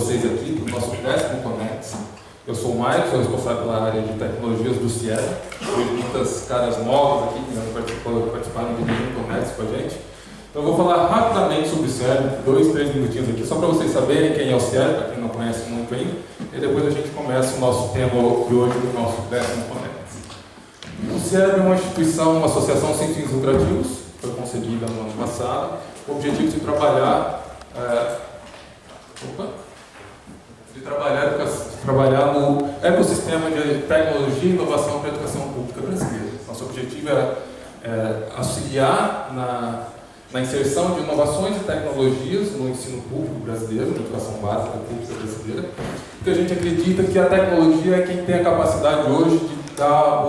vocês aqui do nosso 10º Conecta. Eu sou o Maicon, sou responsável pela área de tecnologias do CIEB. Vejo muitas caras novas aqui que não participaram de nenhum Conecta com a gente. Então eu vou falar rapidamente sobre o CIEB, 2, 3 minutinhos aqui, só para vocês saberem quem é o CIEB, para quem não conhece muito ainda. E depois a gente começa o nosso tema de hoje do nosso 10º Conecta. O CIEB é uma instituição, uma associação sem fins lucrativos, foi concebida no ano passado, com o objetivo de trabalhar no ecossistema de tecnologia e inovação para a educação pública brasileira. Nosso objetivo é auxiliar na inserção de inovações e tecnologias no ensino público brasileiro, na educação básica pública brasileira, porque a gente acredita que a tecnologia é quem tem a capacidade hoje de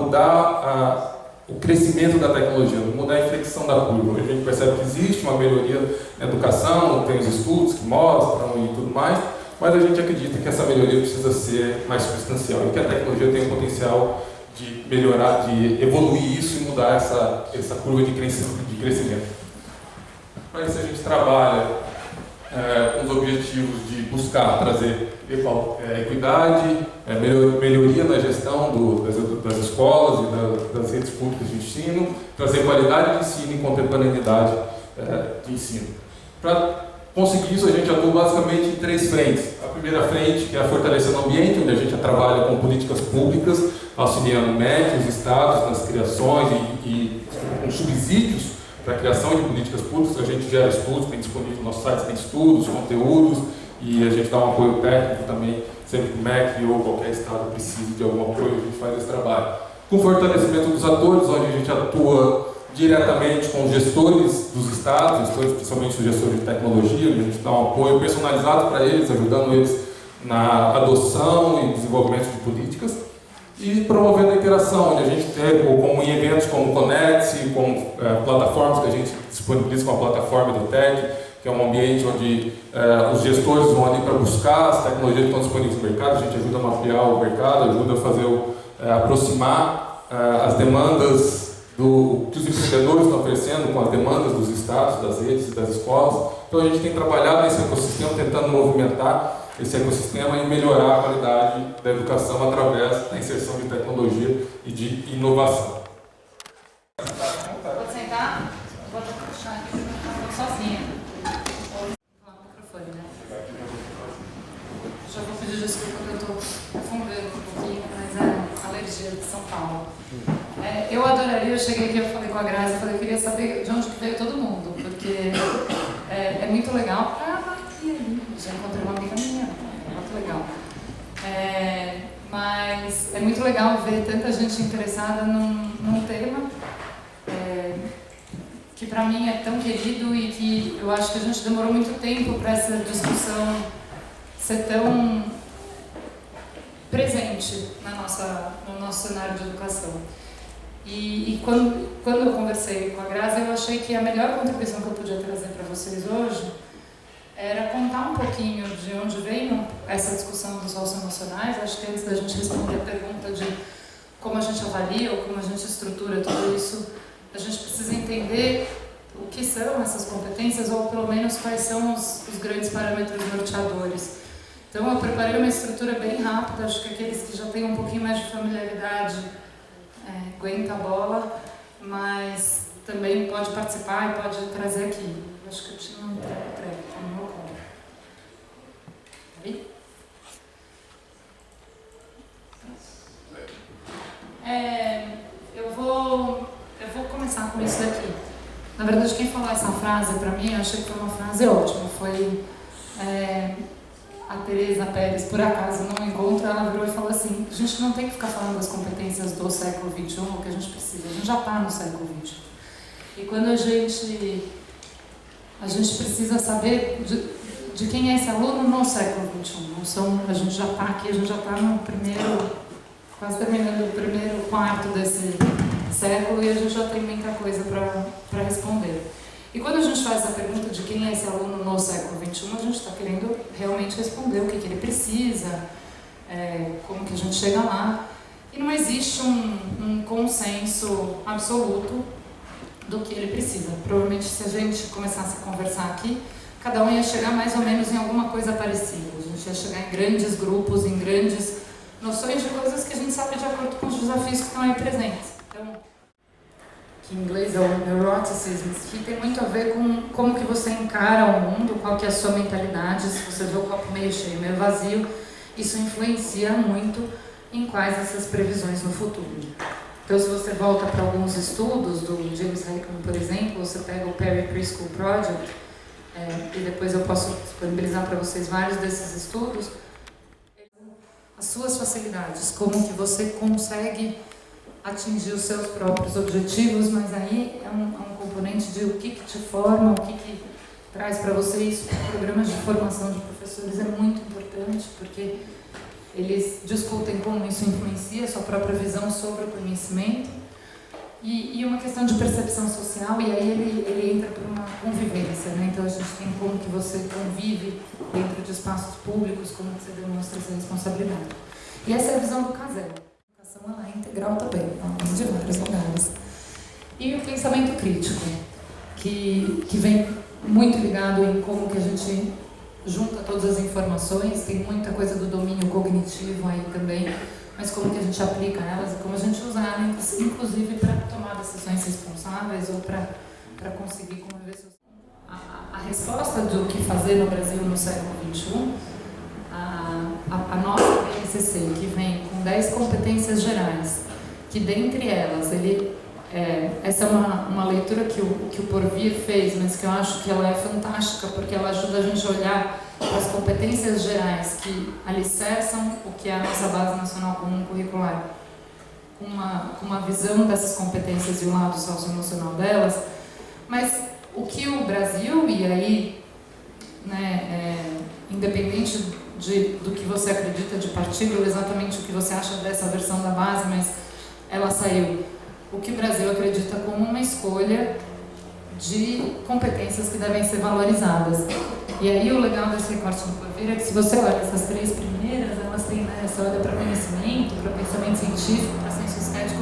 mudar o crescimento da tecnologia, mudar a inflexão da curva. Hoje a gente percebe que existe uma melhoria na educação, tem os estudos que mostram e tudo mais, mas a gente acredita que essa melhoria precisa ser mais substancial e que a tecnologia tem o potencial de melhorar, de evoluir isso e mudar essa curva de crescimento. Para isso a gente trabalha com os objetivos de buscar trazer equidade, melhoria na gestão das escolas e das redes públicas de ensino, trazer qualidade de ensino e contemporaneidade de ensino. Para conseguir isso, a gente atua basicamente em 3 frentes. A primeira frente, que é fortalecendo o ambiente, onde a gente trabalha com políticas públicas, auxiliando MEC, os estados nas criações e com subsídios para a criação de políticas públicas. A gente gera estudos, tem disponível no nosso site, tem estudos, conteúdos, e a gente dá um apoio técnico também, sempre que o MEC ou qualquer estado precise de algum apoio, a gente faz esse trabalho. Com fortalecimento dos atores, onde a gente atua diretamente com os gestores dos estados, principalmente os gestores de tecnologia, onde a gente dá um apoio personalizado para eles, ajudando eles na adoção e desenvolvimento de políticas, e promovendo a interação, onde a gente tem, como em eventos como o Conecte, como plataformas que a gente disponibiliza com a plataforma do TEC, que é um ambiente onde os gestores vão ali para buscar as tecnologias que estão disponíveis no mercado, a gente ajuda a mapear o mercado, ajuda a fazer aproximar as demandas que os empreendedores estão oferecendo com as demandas dos estados, das redes e das escolas. Então a gente tem trabalhado nesse ecossistema, tentando movimentar esse ecossistema e melhorar a qualidade da educação através da inserção de tecnologia e de inovação. Pode sentar? Vou puxar aqui o microfone sozinha. Vou falar no microfone, né? Já vou pedir desculpa porque eu estou afundando um pouquinho, mas é alergia de São Paulo. Eu adoraria, eu cheguei aqui, eu falei com a Grazi, eu queria saber de onde que veio todo mundo, porque é muito legal. Já encontrei uma amiga minha, muito legal. Mas é muito legal ver tanta gente interessada num tema que para mim é tão querido e que eu acho que a gente demorou muito tempo para essa discussão ser tão presente no nosso cenário de educação. E quando eu conversei com a Grazi, eu achei que a melhor contribuição que eu podia trazer para vocês hoje era contar um pouquinho de onde veio essa discussão dos socioemocionais. Acho que antes da gente responder a pergunta de como a gente avalia ou como a gente estrutura tudo isso, a gente precisa entender o que são essas competências ou pelo menos quais são os grandes parâmetros norteadores. Então eu preparei uma estrutura bem rápida, acho que aqueles que já têm um pouquinho mais de familiaridade aguenta a bola, mas também pode participar e pode trazer aqui. Acho que eu tinha um treco no meu colo. Aí? Eu vou começar com isso daqui. Na verdade, quem falou essa frase para mim, eu achei que foi uma frase ótima. Foi a Teresa Pérez, por acaso, num encontro, ela virou e falou assim: a gente não tem que ficar falando das competências do século XXI, o que a gente precisa, a gente já está no século XXI. E quando a gente precisa saber de quem é esse aluno no século XXI. A gente já está aqui, a gente já está no quase terminando o primeiro quarto desse século e a gente já tem muita coisa para responder. E quando a gente faz essa pergunta de quem é esse aluno no século XXI, a gente está querendo realmente responder o que ele precisa, como que a gente chega lá. E não existe um consenso absoluto do que ele precisa. Provavelmente, se a gente começasse a conversar aqui, cada um ia chegar mais ou menos em alguma coisa parecida. A gente é chegar em grandes grupos, em grandes noções de coisas que a gente sabe de acordo com os desafios que estão aí presentes. Então, que em inglês é o neuroticism, que tem muito a ver com como que você encara o mundo, qual que é a sua mentalidade, se você vê o copo meio cheio, meio vazio, isso influencia muito em quais essas previsões no futuro. Então, se você volta para alguns estudos do James Heckman, por exemplo, você pega o Perry Preschool Project, e depois eu posso disponibilizar para vocês vários desses estudos, as suas facilidades, como que você consegue atingir os seus próprios objetivos, mas aí é um componente de o que te forma, o que traz para vocês. Programas de formação de professores é muito importante, porque eles discutem como isso influencia a sua própria visão sobre o conhecimento e uma questão de percepção social, e aí ele entra por uma convivência, né? Então a gente tem como que você convive dentro de espaços públicos, como que você demonstra essa responsabilidade. E essa é a visão do Casel. A educação ela é integral também, além de vários lugares. E o pensamento crítico, que vem muito ligado em como que a gente junta todas as informações, tem muita coisa do domínio cognitivo aí também, mas como que a gente aplica elas e como a gente usa elas, inclusive para tomar decisões responsáveis ou para conseguir conviver socialmente. A resposta do que fazer no Brasil no século XXI, a nossa BNCC, que vem com 10 competências gerais, que dentre elas, essa é uma leitura que o Porvir fez, mas que eu acho que ela é fantástica, porque ela ajuda a gente a olhar para as competências gerais que alicerçam o que é a nossa Base Nacional Comum Curricular, com uma visão dessas competências e o lado socioemocional delas, mas o que o Brasil, e aí, né, independente do que você acredita de partido, exatamente o que você acha dessa versão da base, mas ela saiu. O que o Brasil acredita como uma escolha de competências que devem ser valorizadas. E aí o legal desse recorte do Porvir é que se você olha essas 3 primeiras, elas têm, né, você olha para conhecimento, para pensamento científico, para senso estético,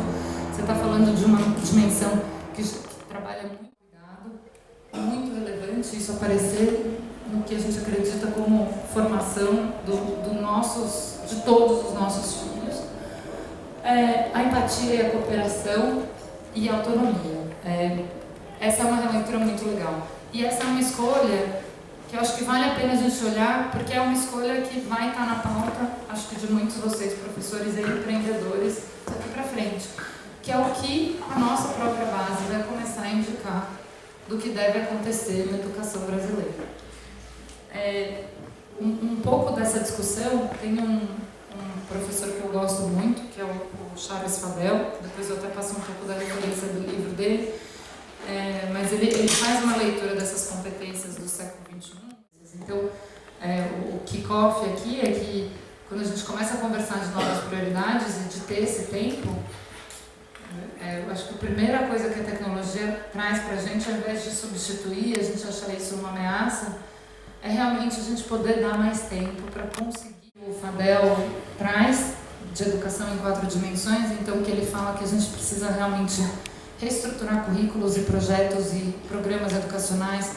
você está falando de uma dimensão que trabalha muito cuidado, muito relevante, isso aparecer no que a gente acredita como formação de todos os nossos filhos. A empatia e a cooperação e a autonomia. Essa é uma releitura muito legal. E essa é uma escolha que eu acho que vale a pena a gente olhar, porque é uma escolha que vai estar na pauta, acho que de muitos de vocês, professores e empreendedores, daqui para frente, que é o que a nossa própria base vai começar a indicar do que deve acontecer na educação brasileira. Um pouco dessa discussão tem um professor que eu gosto muito, que é o Charles Fabel, depois eu até passo um pouco da referência do livro dele, mas ele faz uma leitura dessas competências do século XXI. Então, o kick-off aqui é que quando a gente começa a conversar de novas prioridades e de ter esse tempo, eu acho que a primeira coisa que a tecnologia traz para a gente, ao invés de substituir, a gente achar isso uma ameaça, é realmente a gente poder dar mais tempo para conseguir. O Fabel traz de educação em 4 dimensões, então que ele fala que a gente precisa realmente reestruturar currículos e projetos e programas educacionais,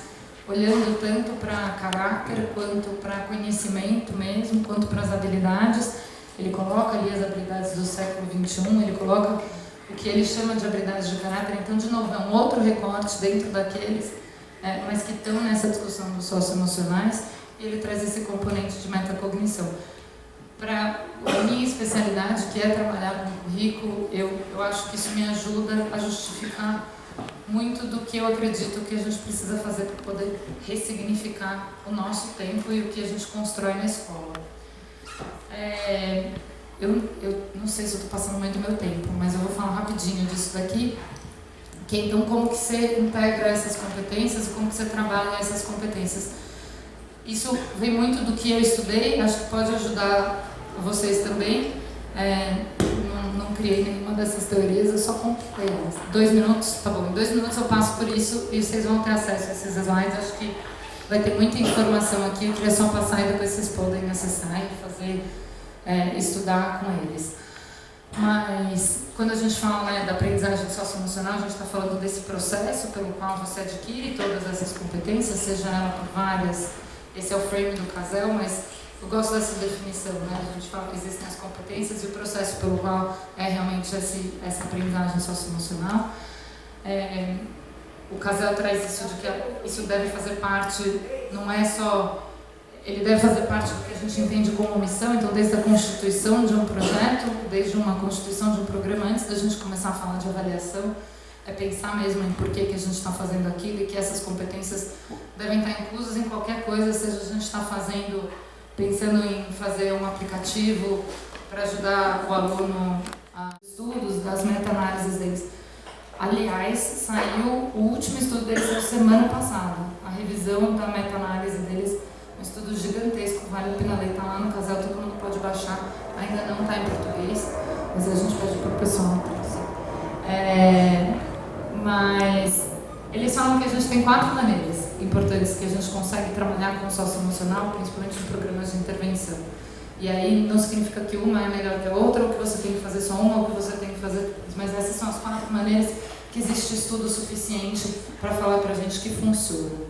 olhando tanto para caráter, quanto para conhecimento mesmo, quanto para as habilidades. Ele coloca ali as habilidades do século XXI, ele coloca o que ele chama de habilidades de caráter, então, de novo, é um outro recorte dentro daqueles, mas que estão nessa discussão dos socioemocionais, e ele traz esse componente de metacognição. Para a minha especialidade, que é trabalhar com currículo, eu acho que isso me ajuda a justificar muito do que eu acredito que a gente precisa fazer para poder ressignificar o nosso tempo e o que a gente constrói na escola. Eu não sei se eu estou passando muito do meu tempo, mas eu vou falar rapidinho disso daqui, que é, então, como que você integra essas competências e como que você trabalha essas competências. Isso vem muito do que eu estudei, acho que pode ajudar vocês também. Não criei nenhuma dessas teorias, eu só completei elas. 2 minutos, tá bom, em 2 minutos eu passo por isso e vocês vão ter acesso a esses slides. Acho que vai ter muita informação aqui, eu queria só passar e depois vocês podem acessar e fazer, estudar com eles. Mas quando a gente fala, né, da aprendizagem socioemocional, a gente está falando desse processo pelo qual você adquire todas essas competências, seja ela por várias. Esse é o frame do Casel, mas eu gosto dessa definição, né? A gente fala que existem as competências e o processo pelo qual é realmente essa aprendizagem socioemocional. O Casel traz isso de que isso deve fazer parte, não é só... Ele deve fazer parte do que a gente entende como missão, então desde a constituição de um projeto, desde uma constituição de um programa, antes da gente começar a falar de avaliação, é pensar mesmo em por que a gente está fazendo aquilo e que essas competências devem estar inclusas em qualquer coisa, seja a gente está pensando em fazer um aplicativo para ajudar o aluno a estudos, das meta-análises deles. Aliás, saiu o último estudo deles na semana passada, a revisão da meta-análise deles, um estudo gigantesco, vale a pena ler, está lá no Casel, todo mundo pode baixar, ainda não está em português, mas a gente pede para o pessoal traduzir. Mas eles falam que a gente tem 4 maneiras importantes que a gente consegue trabalhar com o socioemocional, principalmente em programas de intervenção. E aí não significa que uma é melhor que a outra, ou que você tem que fazer só uma, ou que você tem que fazer... Mas essas são as 4 maneiras que existe estudo suficiente para falar para a gente que funciona.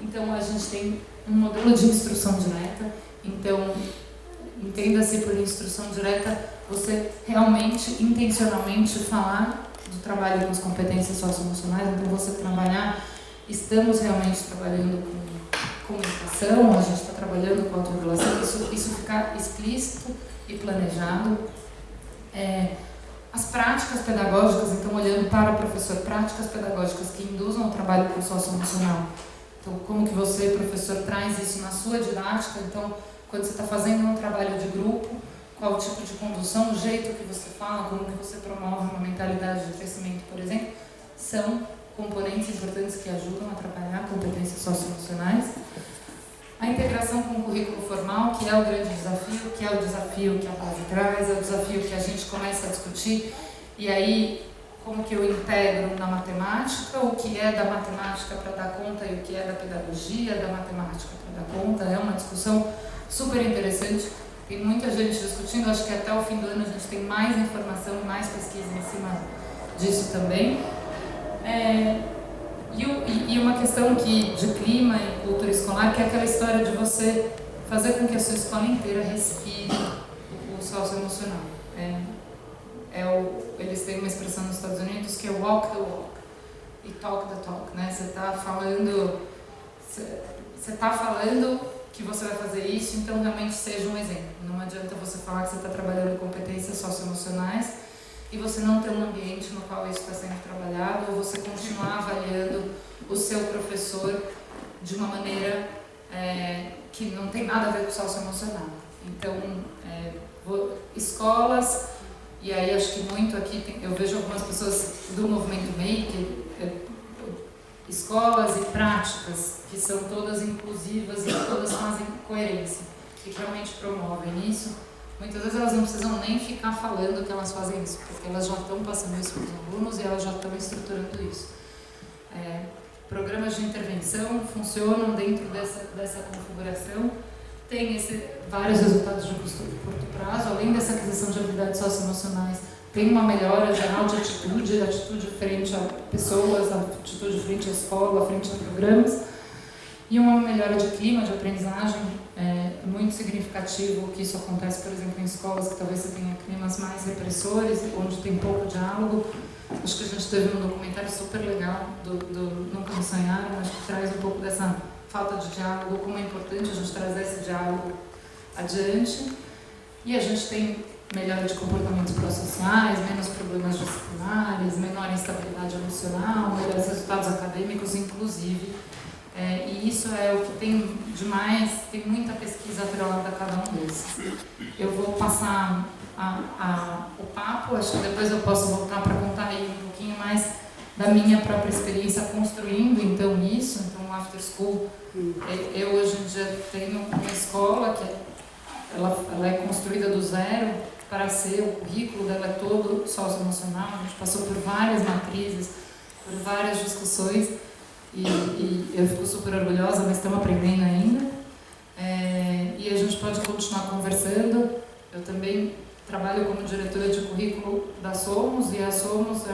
Então a gente tem um modelo de instrução direta, então entenda-se por instrução direta você realmente, intencionalmente falar do trabalho com as competências socioemocionais, então você trabalhar, estamos realmente trabalhando com comunicação, a gente está trabalhando com autorregulação, isso ficar explícito e planejado. As práticas pedagógicas, então olhando para o professor, práticas pedagógicas que induzam o trabalho com o socioemocional. Então, como que você, professor, traz isso na sua didática? Então, quando você está fazendo um trabalho de grupo, qual o tipo de condução, o jeito que você fala, como que você promove uma mentalidade de crescimento, por exemplo, são componentes importantes que ajudam a trabalhar competências socioemocionais. A integração com o currículo formal, que é o grande desafio, que é o desafio que a base traz, é o desafio que a gente começa a discutir, e aí como que eu integro na matemática, o que é da matemática para dar conta e o que é da pedagogia da matemática para dar conta, é uma discussão super interessante, tem muita gente discutindo, acho que até o fim do ano a gente tem mais informação, mais pesquisa em cima disso também. E uma questão de clima e cultura escolar, que é aquela história de você fazer com que a sua escola inteira respire o socioemocional. Eles têm uma expressão nos Estados Unidos que é walk the walk e talk the talk, né? Você está falando que você vai fazer isso, então realmente seja um exemplo. Não adianta você falar que você está trabalhando competências socioemocionais e você não ter um ambiente no qual isso está sendo trabalhado, ou você continuar avaliando o seu professor de uma maneira que não tem nada a ver com o socioemocional. Então, escolas, e aí acho que muito aqui, eu vejo algumas pessoas do movimento Make, escolas e práticas que são todas inclusivas e todas fazem coerência e que realmente promovem isso. Muitas vezes elas não precisam nem ficar falando que elas fazem isso, porque elas já estão passando isso para os alunos e elas já estão estruturando isso. Programas de intervenção funcionam dentro dessa configuração, tem vários resultados de curto prazo, além dessa aquisição de habilidades socioemocionais, tem uma melhora geral de atitude frente a pessoas, atitude frente à escola, frente a programas, e uma melhora de clima, de aprendizagem, muito significativo que isso acontece, por exemplo, em escolas que talvez você tenha climas mais repressores, onde tem pouco diálogo. Acho que a gente teve um documentário super legal do Nunca Me Sonharam, acho que traz um pouco dessa falta de diálogo, como é importante a gente trazer esse diálogo adiante. E a gente tem melhora de comportamentos pró-sociais, menos problemas disciplinares, menor instabilidade emocional, melhores resultados acadêmicos, inclusive. E isso é o que tem de mais, tem muita pesquisa atrelada a cada um desses. Eu vou passar o papo, acho que depois eu posso voltar para contar aí um pouquinho mais da minha própria experiência construindo então isso. Então o After School, eu hoje em dia tenho uma escola que ela é construída do zero para ser, o currículo dela é todo socioemocional, a gente passou por várias matrizes, por várias discussões e eu fico super orgulhosa, mas estamos aprendendo ainda. E a gente pode continuar conversando. Eu também trabalho como diretora de currículo da Somos, e a Somos é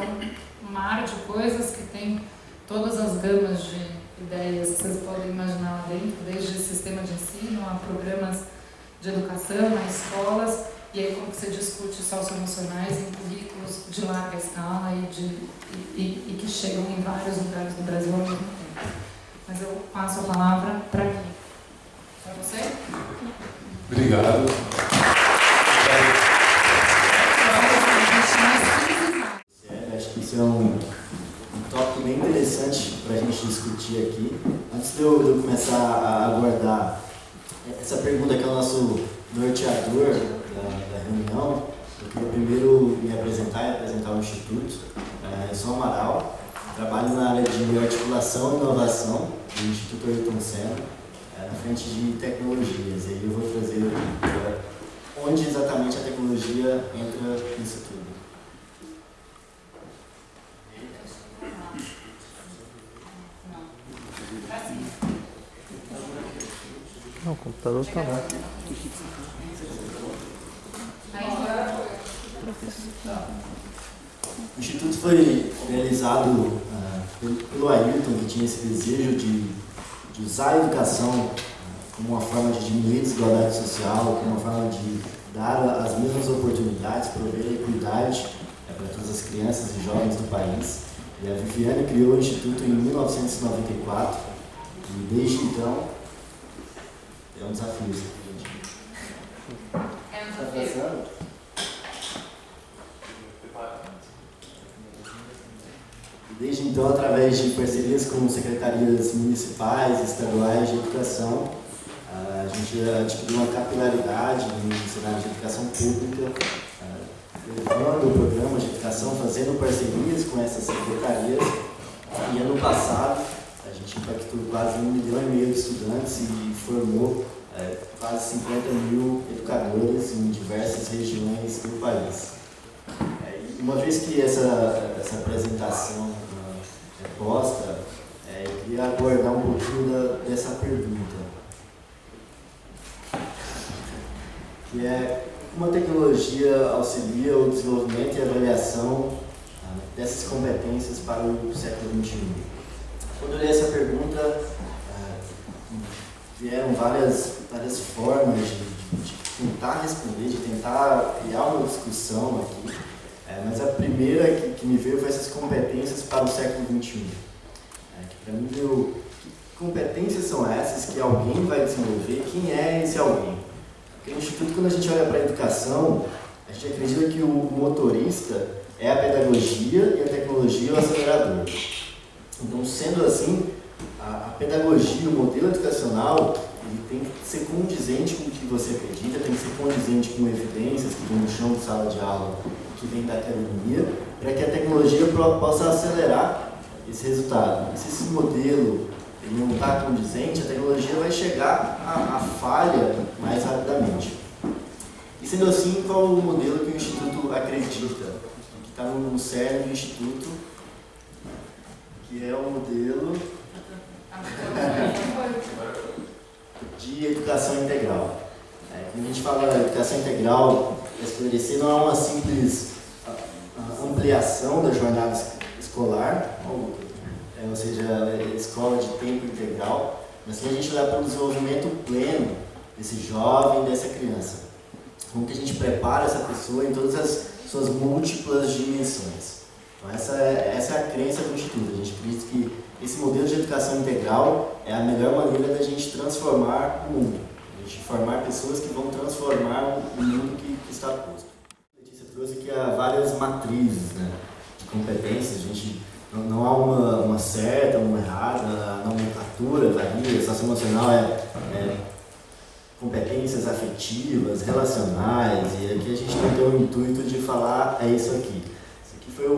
um mar de coisas que tem todas as gamas de ideias que vocês podem imaginar lá dentro, desde sistema de ensino a programas de educação, a escolas, e aí como que você discute socioemocionais em currículos de larga escala e que chegam em vários lugares do Brasil ao mesmo tempo. Mas eu passo a palavra para quem? Para você? Obrigado. Acho que isso é um tópico bem interessante para a gente discutir aqui. Antes de eu começar a abordar essa pergunta que é o nosso norteador da reunião, eu queria primeiro me apresentar e apresentar o Instituto. Eu sou Amaral, trabalho na área de articulação e inovação do Instituto Ayrton Senna, na frente de tecnologias. E aí eu vou trazer onde exatamente a tecnologia entra nisso tudo. Não, o computador tá lá. O Instituto foi realizado pelo Ayrton, que tinha esse desejo de usar a educação como uma forma de diminuir a desigualdade social, como uma forma de dar as mesmas oportunidades, prover a equidade para todas as crianças e jovens do país. E a Viviane criou o Instituto em 1994 e desde então é um desafio isso pra gente. É um desafio. Desde então, através de parcerias com secretarias municipais e estaduais de educação, a gente adquiriu uma capilaridade no cenário de educação pública, levando o programa de educação, fazendo parcerias com essas secretarias. E ano passado, a gente impactou quase 1,5 milhão de estudantes e formou quase 50 mil educadores em diversas regiões do país. Uma vez que essa apresentação é posta, eu queria abordar um pouquinho dessa pergunta, que é como a tecnologia auxilia o desenvolvimento e avaliação dessas competências para o século XXI. Quando eu li essa pergunta, vieram várias formas de tentar responder, de tentar criar uma discussão aqui. Mas a primeira que me veio foi essas competências para o século XXI. Que para mim veio, que competências são essas que alguém vai desenvolver? Quem é esse alguém? Porque no Instituto, quando a gente olha para a educação, a gente acredita que o motorista é a pedagogia e a tecnologia é o acelerador. Então, sendo assim, a pedagogia, o modelo educacional, ele tem que ser condizente com o que você acredita, tem que ser condizente com evidências que vão no chão de sala de aula, que vem da academia, para que a tecnologia possa acelerar esse resultado. Se esse modelo ele não está condizente, a tecnologia vai chegar à falha mais rapidamente. E sendo assim, qual o modelo que o Instituto acredita? Que está no cerne do Instituto, que é o modelo de educação integral. Quando a gente fala de educação integral, para esclarecer, não é uma simples ampliação da jornada escolar, ou seja, escola de tempo integral, mas sim a gente olhar para o desenvolvimento pleno desse jovem, dessa criança. Como que a gente prepara essa pessoa em todas as suas múltiplas dimensões. Então essa é a crença do Instituto. A gente acredita que esse modelo de educação integral é a melhor maneira da gente transformar o mundo. A gente formar pessoas que vão transformar o mundo que está posto. A Letícia trouxe aqui várias matrizes, né, de competências. A gente não há uma certa, uma errada, a nomenclatura varia, socioemocional é competências afetivas, relacionais, e aqui a gente não tem o intuito de falar isso aqui. Isso aqui foi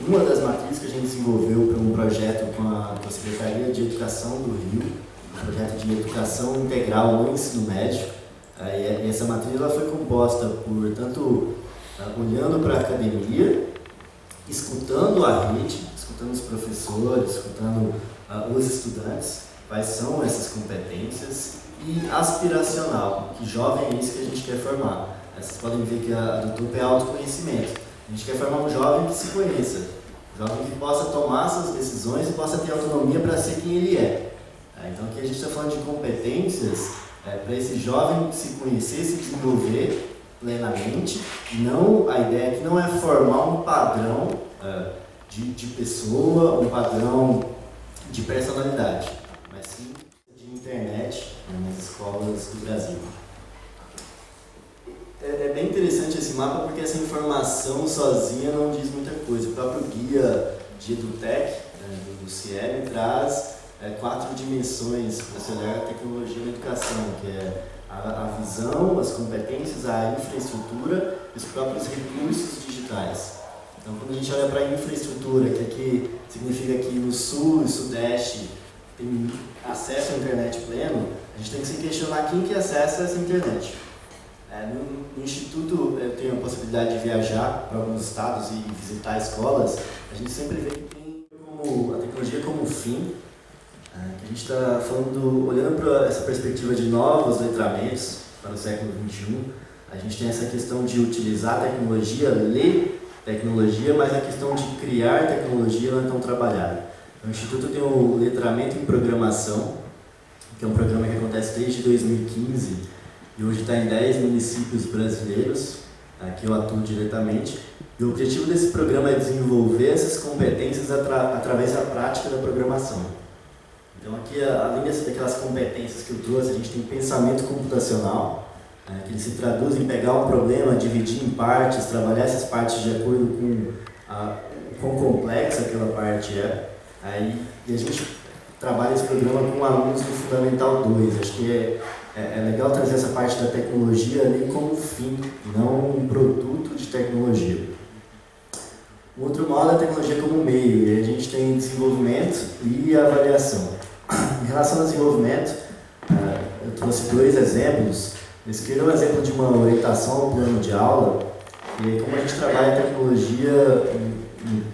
uma das matrizes que a gente desenvolveu para um projeto com a Secretaria de Educação do Rio, um projeto de educação integral no ensino médio. E essa matriz ela foi composta por, tanto olhando para a academia, escutando a rede, escutando os professores, escutando os estudantes, quais são essas competências, e aspiracional, que jovem é isso que a gente quer formar. Vocês podem ver que a do topo é autoconhecimento. A gente quer formar um jovem que se conheça, um jovem que possa tomar suas decisões e possa ter autonomia para ser quem ele é. Então aqui a gente está falando de competências para esse jovem se conhecer, se desenvolver plenamente. Não, a ideia aqui não é formar um padrão de pessoa, um padrão de personalidade, mas sim de internet nas escolas do Brasil. É bem interessante esse mapa porque essa informação sozinha não diz muita coisa. O próprio guia de EduTech, do CIEB, traz 4 dimensões para se olhar a tecnologia na educação, que é a visão, as competências, a infraestrutura e os próprios recursos digitais. Então, quando a gente olha para a infraestrutura, que aqui significa que no sul e sudeste tem acesso à internet pleno, a gente tem que se questionar quem que acessa essa internet. No Instituto, eu tenho a possibilidade de viajar para alguns estados e visitar escolas. A gente sempre vê que tem a tecnologia como fim, que a gente está olhando para essa perspectiva de novos letramentos para o século XXI. A gente tem essa questão de utilizar a tecnologia, ler tecnologia, mas a questão de criar tecnologia não é tão trabalhada. O Instituto tem o letramento em programação, que é um programa que acontece desde 2015, e hoje está em 10 municípios brasileiros, que eu atuo diretamente. E o objetivo desse programa é desenvolver essas competências através da prática da programação. Então aqui, além daquelas competências que eu trouxe, a gente tem pensamento computacional, que ele se traduz em pegar um problema, dividir em partes, trabalhar essas partes de acordo com quão complexa aquela parte é. E a gente trabalha esse programa com alunos do Fundamental 2. Acho que é legal trazer essa parte da tecnologia ali como fim, não um produto de tecnologia. O outro modo é a tecnologia como meio, e a gente tem desenvolvimento e avaliação. Em relação ao desenvolvimento, eu trouxe 2 exemplos. Esse aqui é um exemplo de uma orientação ao plano de aula, e como a gente trabalha a tecnologia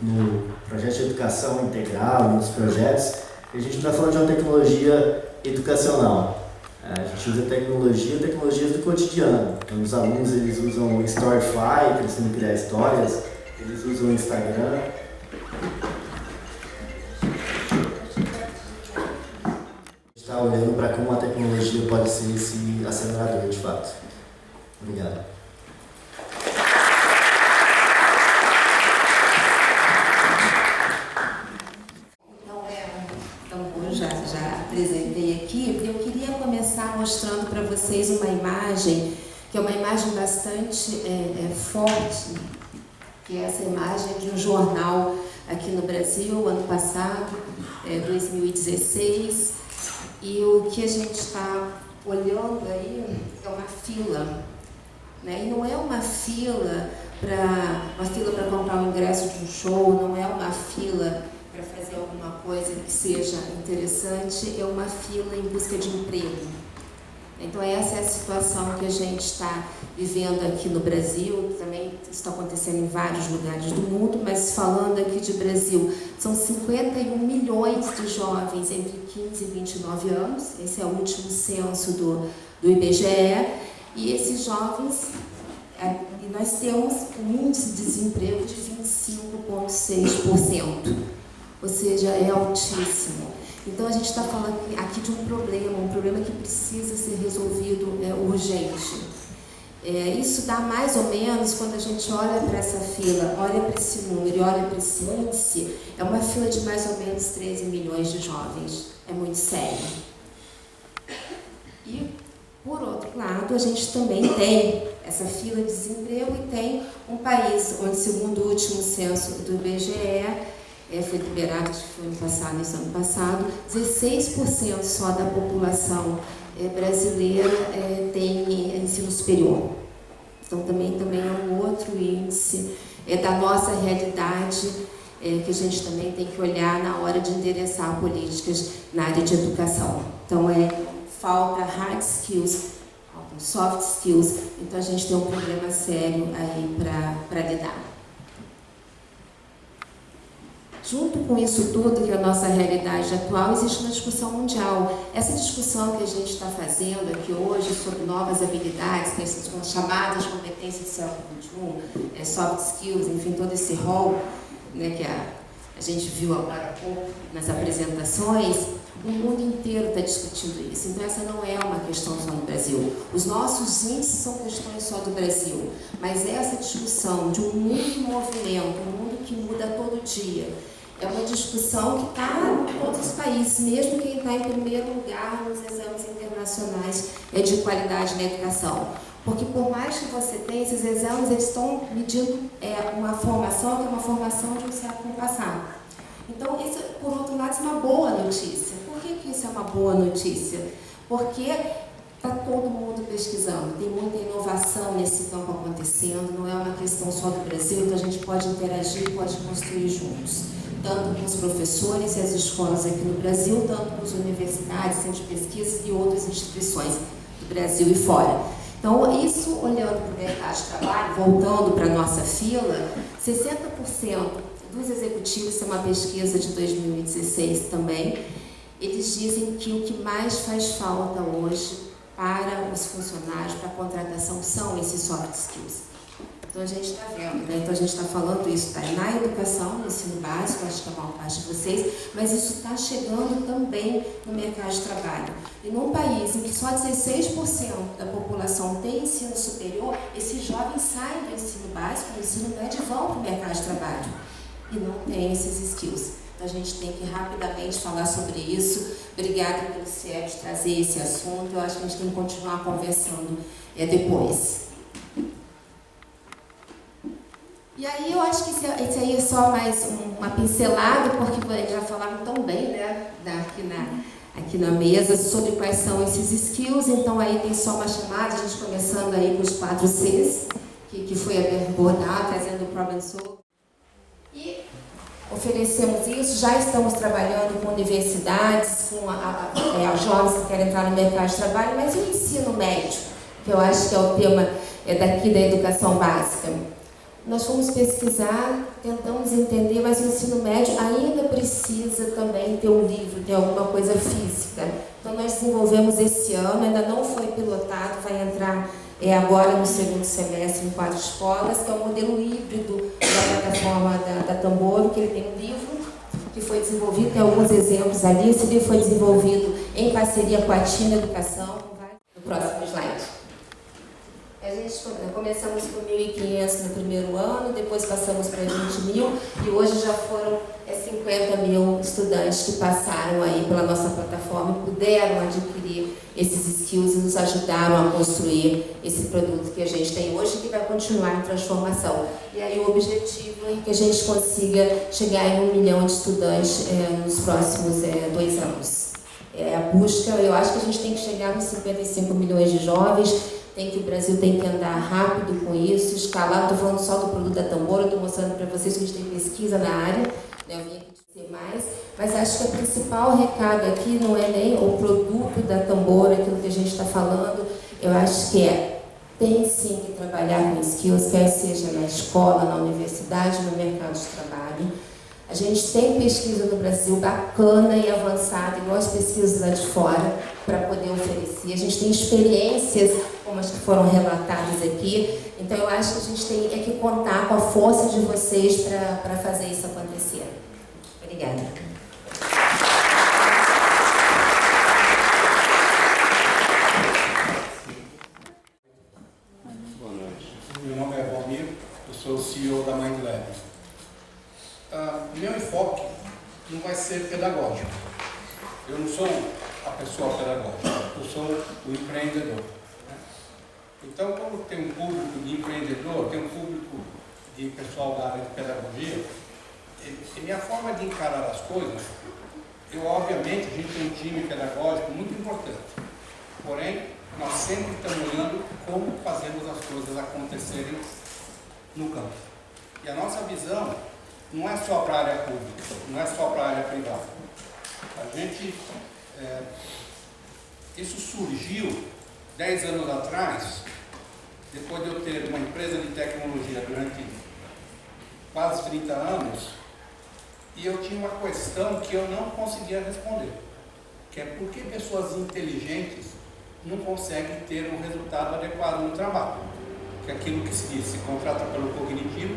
no projeto de educação integral, nos projetos, a gente está falando de uma tecnologia educacional. A gente usa tecnologias do cotidiano. Então, os alunos eles usam o Storyfy, eles têm que criar histórias, eles usam o Instagram. A gente está olhando para como a tecnologia pode ser esse acelerador de fato. Obrigado. Já apresentei aqui. Eu queria começar mostrando para vocês uma imagem, que é uma imagem bastante forte, que é essa imagem de um jornal aqui no Brasil, ano passado, 2016, e o que a gente está olhando aí é uma fila, né? E não é uma fila para comprar o ingresso de um show, não é uma fila para fazer alguma coisa que seja interessante, é uma fila em busca de emprego. Então essa é a situação que a gente está vivendo aqui no Brasil, também está acontecendo em vários lugares do mundo, mas falando aqui de Brasil, são 51 milhões de jovens entre 15 e 29 anos, esse é o último censo do IBGE, e esses jovens, nós temos um índice de desemprego de 25,6%. Ou seja, é altíssimo. Então a gente está falando aqui de um problema que precisa ser resolvido urgente. Isso dá mais ou menos, quando a gente olha para essa fila, olha para esse número e olha para esse índice, é uma fila de mais ou menos 13 milhões de jovens. É muito sério. E, por outro lado, a gente também tem essa fila de desemprego e tem um país onde, segundo o último censo do IBGE, foi liberado, acho que foi nesse ano passado, 16% só da população brasileira tem ensino superior. Então também é um outro índice da nossa realidade que a gente também tem que olhar na hora de endereçar políticas na área de educação. Então falta hard skills, faltam soft skills, então a gente tem um problema sério aí para lidar. Junto com isso tudo, que é a nossa realidade atual, existe uma discussão mundial. Essa discussão que a gente está fazendo aqui hoje sobre novas habilidades, que são chamadas competências do século XXI, soft skills, enfim, todo esse rol, né, que a gente viu agora há pouco nas apresentações, o mundo inteiro está discutindo isso. Então, essa não é uma questão só do Brasil. Os nossos índices são questões só do Brasil. Mas essa discussão de um mundo em movimento, um mundo que muda todo dia, é uma discussão que está em todos os países, mesmo quem está em primeiro lugar nos exames internacionais de qualidade na educação. Porque por mais que você tenha esses exames, eles estão medindo uma formação que é uma formação de um século passado. Então, isso, por outro lado, é uma boa notícia. Por que isso é uma boa notícia? Porque está todo mundo pesquisando, tem muita inovação nesse campo acontecendo, não é uma questão só do Brasil, então a gente pode interagir, pode construir juntos. Tanto com os professores e as escolas aqui no Brasil, tanto com as universidades, centros de pesquisa e outras instituições do Brasil e fora. Então, isso, olhando para o mercado de trabalho, voltando para a nossa fila, 60% dos executivos, isso é uma pesquisa de 2016 também, eles dizem que o que mais faz falta hoje para os funcionários, para a contratação, são esses soft skills. Então, a gente está vendo, né? Então, a gente está falando isso, está na educação, no ensino básico, acho que é a maior parte de vocês, mas isso está chegando também no mercado de trabalho. E num país em que só 16% da população tem ensino superior, esses jovens saem do ensino básico, do ensino médio e vão para o mercado de trabalho. E não tem esses skills. Então, a gente tem que rapidamente falar sobre isso. Obrigada pelo CIEP trazer esse assunto. Eu acho que a gente tem que continuar conversando depois. E aí, eu acho que esse aí é só mais uma pincelada, porque já falaram tão bem, né, aqui na mesa, sobre quais são esses skills. Então, aí tem só uma chamada, a gente começando aí com os 4 Cs, que foi abordado, trazendo o problem solving. E oferecemos isso, já estamos trabalhando com universidades, com jovens que querem entrar no mercado de trabalho, mas e o ensino médio, que eu acho que é o tema daqui da educação básica. Nós fomos pesquisar, tentamos entender, mas o ensino médio ainda precisa também ter um livro, ter alguma coisa física. Então, nós desenvolvemos esse ano, ainda não foi pilotado, vai entrar agora no segundo semestre em 4 escolas, que é o modelo híbrido da plataforma da Tamboro, que ele tem um livro que foi desenvolvido, tem alguns exemplos ali. Esse livro foi desenvolvido em parceria com a Tina Educação. No próximo slide. A gente começamos com 1.500 no primeiro ano, depois passamos para 20 mil e hoje já foram 50 mil estudantes que passaram aí pela nossa plataforma e puderam adquirir esses skills e nos ajudaram a construir esse produto que a gente tem hoje, que vai continuar em transformação. E aí o objetivo é que a gente consiga chegar em 1 milhão de estudantes nos próximos 2 anos. A busca, eu acho que a gente tem que chegar nos 55 milhões de jovens. O Brasil tem que andar rápido com isso, escalar. Estou falando só do produto da Tamboro, estou mostrando para vocês que a gente tem pesquisa na área, né? Eu vim aqui dizer mais, mas acho que o principal recado aqui não é nem o produto da Tamboro, aquilo que a gente está falando, eu acho que tem sim que trabalhar com skills, quer seja na escola, na universidade, no mercado de trabalho. A gente tem pesquisa no Brasil bacana e avançada, igual as pesquisas lá de fora, para poder oferecer. A gente tem experiências como as que foram relatadas aqui. Então, eu acho que a gente tem que contar com a força de vocês para fazer isso acontecer. Obrigada. Boa noite. Meu nome é Valmir, eu sou o CEO da MindLab. Meu enfoque não vai ser pedagógico. Eu não sou a pessoa pedagógica, eu sou o empreendedor. Né? Então, como tem um público de empreendedor, tem um público de pessoal da área de pedagogia, e minha forma de encarar as coisas, obviamente, a gente tem um time pedagógico muito importante. Porém, nós sempre estamos olhando como fazemos as coisas acontecerem no campo. E a nossa visão não é só para a área pública, não é só para a área privada. A gente, isso surgiu 10 anos atrás, depois de eu ter uma empresa de tecnologia durante quase 30 anos, e eu tinha uma questão que eu não conseguia responder, que é por que pessoas inteligentes não conseguem ter um resultado adequado no trabalho. Que é aquilo que se diz, se contrata pelo cognitivo,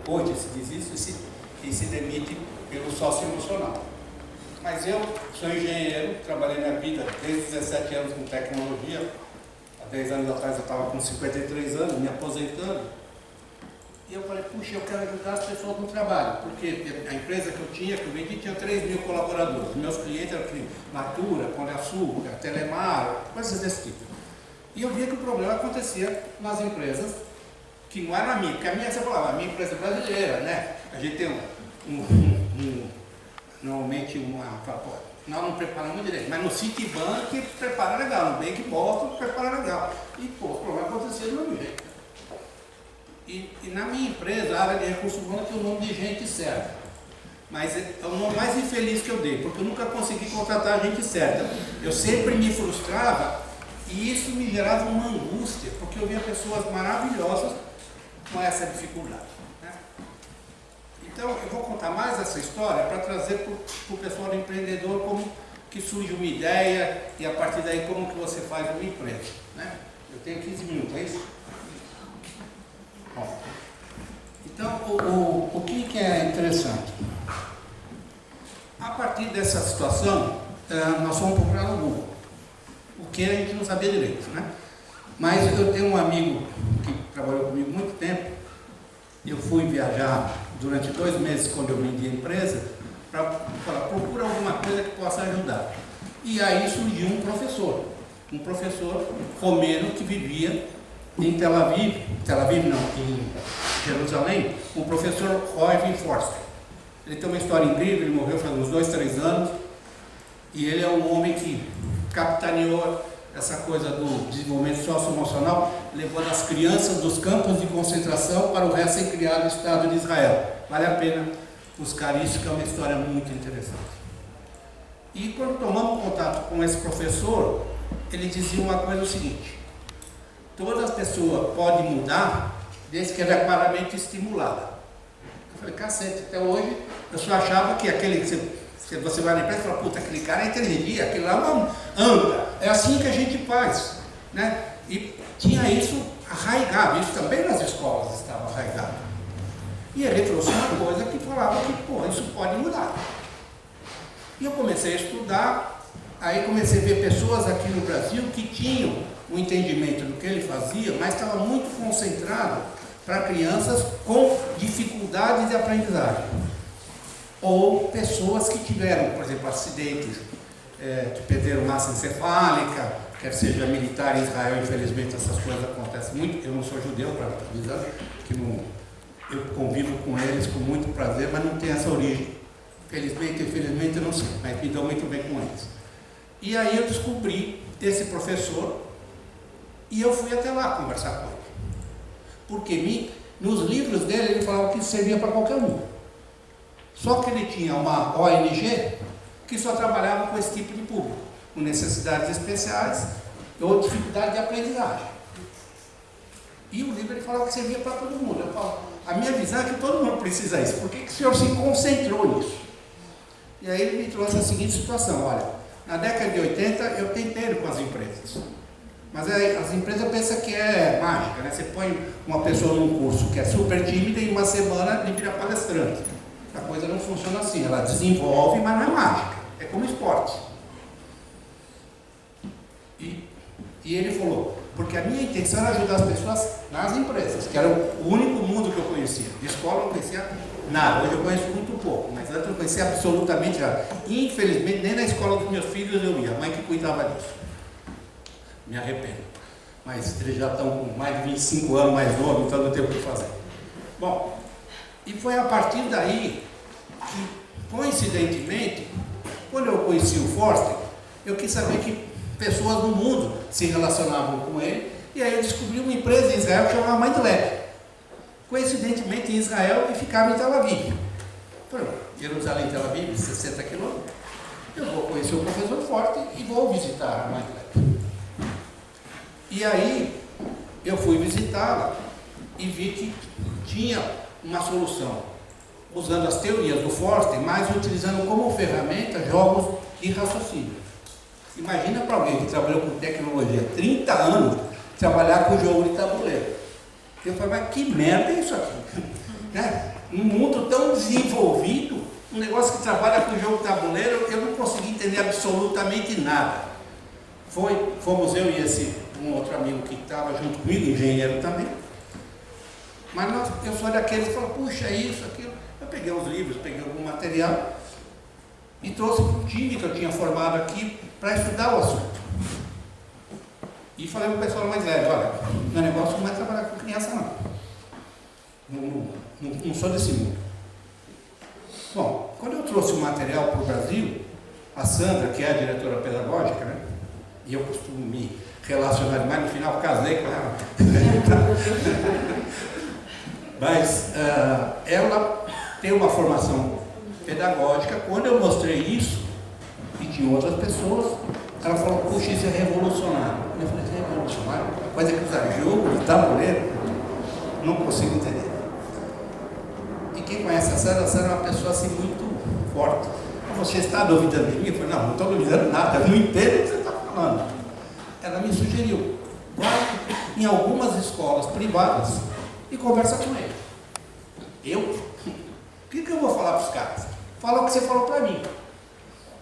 hoje se diz isso, e se demite pelo socioemocional. Mas eu sou engenheiro, trabalhei minha vida desde 17 anos com tecnologia. Há 10 anos atrás eu estava com 53 anos, me aposentando. E eu falei, puxa, eu quero ajudar as pessoas no trabalho, porque a empresa que eu vendi, tinha 3 mil colaboradores. Meus clientes eram Natura, Pão de Açúcar, Telemar, coisas desse tipo. E eu via que o problema acontecia nas empresas, que não era a minha, porque a minha, você falava, a minha empresa é brasileira, né? A gente tem normalmente nós não preparamos direito, mas no Citibank prepara legal, no Bank Boston prepara legal. E pô, o problema acontecia do mesmo jeito. E na minha empresa, a área de recursos humanos tem o nome de gente certa. Mas é o nome mais infeliz que eu dei, porque eu nunca consegui contratar a gente certa. Eu sempre me frustrava e isso me gerava uma angústia, porque eu via pessoas maravilhosas com essa dificuldade. Né? Então, eu vou contar mais essa história para trazer para o pessoal do empreendedor como que surge uma ideia e a partir daí como que você faz uma empresa. Né? Eu tenho 15 minutos, é isso? Bom, então, o que é interessante? A partir dessa situação, nós fomos procurar no Google, o que a gente não sabia direito, né? Mas eu tenho um amigo que trabalhou comigo muito tempo, eu fui viajar durante 2 meses quando eu vendi a empresa, para falar, procura alguma coisa que possa ajudar. E aí surgiu um professor romeno que vivia em Tel Aviv não, em Jerusalém, o professor Roy Forster. Ele tem uma história incrível, ele morreu faz uns 2, 3 anos, e ele é um homem que capitaneou essa coisa do desenvolvimento socioemocional, levando as crianças dos campos de concentração para o recém-criado Estado de Israel. Vale a pena buscar isso, que é uma história muito interessante. E quando tomamos contato com esse professor, ele dizia uma coisa o seguinte: toda pessoa pode mudar desde que ela é claramente estimulada. Eu falei, cacete, até hoje eu só achava que aquele que você vai na empresa e fala, puta, aquele cara é inteligente, aquele lá não anda. É assim que a gente faz. Né? E tinha isso arraigado, isso também nas escolas estava arraigado. E ele trouxe uma coisa que falava que, pô, isso pode mudar. E eu comecei a estudar, aí comecei a ver pessoas aqui no Brasil que tinham o entendimento do que ele fazia, mas estava muito concentrado para crianças com dificuldades de aprendizagem. Ou pessoas que tiveram, por exemplo, acidentes, que perderam massa encefálica, quer seja militar em Israel, infelizmente essas coisas acontecem muito. Eu não sou judeu, para avisar, que não, eu convivo com eles com muito prazer, mas não tem essa origem. Felizmente, infelizmente, eu não sei, mas me dou muito bem com eles. E aí eu descobri esse professor e eu fui até lá conversar com ele. Porque nos livros dele ele falava que servia para qualquer um. Só que ele tinha uma ONG que só trabalhava com esse tipo de público, com necessidades especiais ou dificuldade de aprendizagem. E o livro ele falava que servia para todo mundo. Eu falo, a minha visão é que todo mundo precisa disso. Por que o senhor se concentrou nisso? E aí ele me trouxe a seguinte situação: olha, na década de 80 eu tentei com as empresas. Mas as empresas pensam que é mágica, né? Você põe uma pessoa num curso que é super tímida e em uma semana ele vira palestrante. A coisa não funciona assim, ela desenvolve, mas não é mágica, é como esporte. E ele falou, porque a minha intenção era ajudar as pessoas nas empresas, que era o único mundo que eu conhecia. De escola eu não conhecia nada, hoje eu conheço muito pouco, mas antes eu não conhecia absolutamente nada. Infelizmente, nem na escola dos meus filhos eu ia, a mãe que cuidava disso. Me arrependo. Mas eles já estão com mais de 25 anos mais novos, então não tem o que fazer. Bom, e foi a partir daí que, coincidentemente, quando eu conheci o Forster, eu quis saber que pessoas do mundo se relacionavam com ele, e aí eu descobri uma empresa em Israel que chamava MindLab. Coincidentemente em Israel e ficava em Tel Aviv. Falei, Jerusalém, Tel Aviv, 60 quilômetros. Eu vou conhecer o professor Forster e vou visitar a MindLab. E aí eu fui visitá-la e vi que tinha uma solução, usando as teorias do Forster, mas utilizando como ferramenta jogos de raciocínio. Imagina para alguém que trabalhou com tecnologia há 30 anos, trabalhar com jogo de tabuleiro. Eu falei, mas que merda é isso aqui? Né? Um mundo tão desenvolvido, um negócio que trabalha com jogo tabuleiro, eu não consegui entender absolutamente nada. Fomos eu e um outro amigo que estava junto comigo, engenheiro também. Mas eu sou daqueles que falam, puxa, isso, aquilo. Eu peguei os livros, peguei algum material e trouxe para o time que eu tinha formado aqui para estudar o assunto. E falei para o pessoal mais velho, olha, meu negócio não é trabalhar com criança não. Não sou desse mundo. Bom, quando eu trouxe o material para o Brasil, a Sandra, que é a diretora pedagógica, né, e eu costumo me relacionar demais, no final casei com ela. Mas ela tem uma formação pedagógica. Quando eu mostrei isso, e tinha outras pessoas, ela falou, puxa, isso é revolucionário. Eu falei, isso é revolucionário? Coisa que usar jogo, de tabuleiro, não consigo entender. E quem conhece a Sandra é uma pessoa assim muito forte. Você está duvidando de mim? Eu falei, não estou duvidando nada, eu não entendo o que você está falando. Ela me sugeriu, vai em algumas escolas privadas e conversa com ele. Eu? O que eu vou falar para os caras? Fala o que você falou para mim.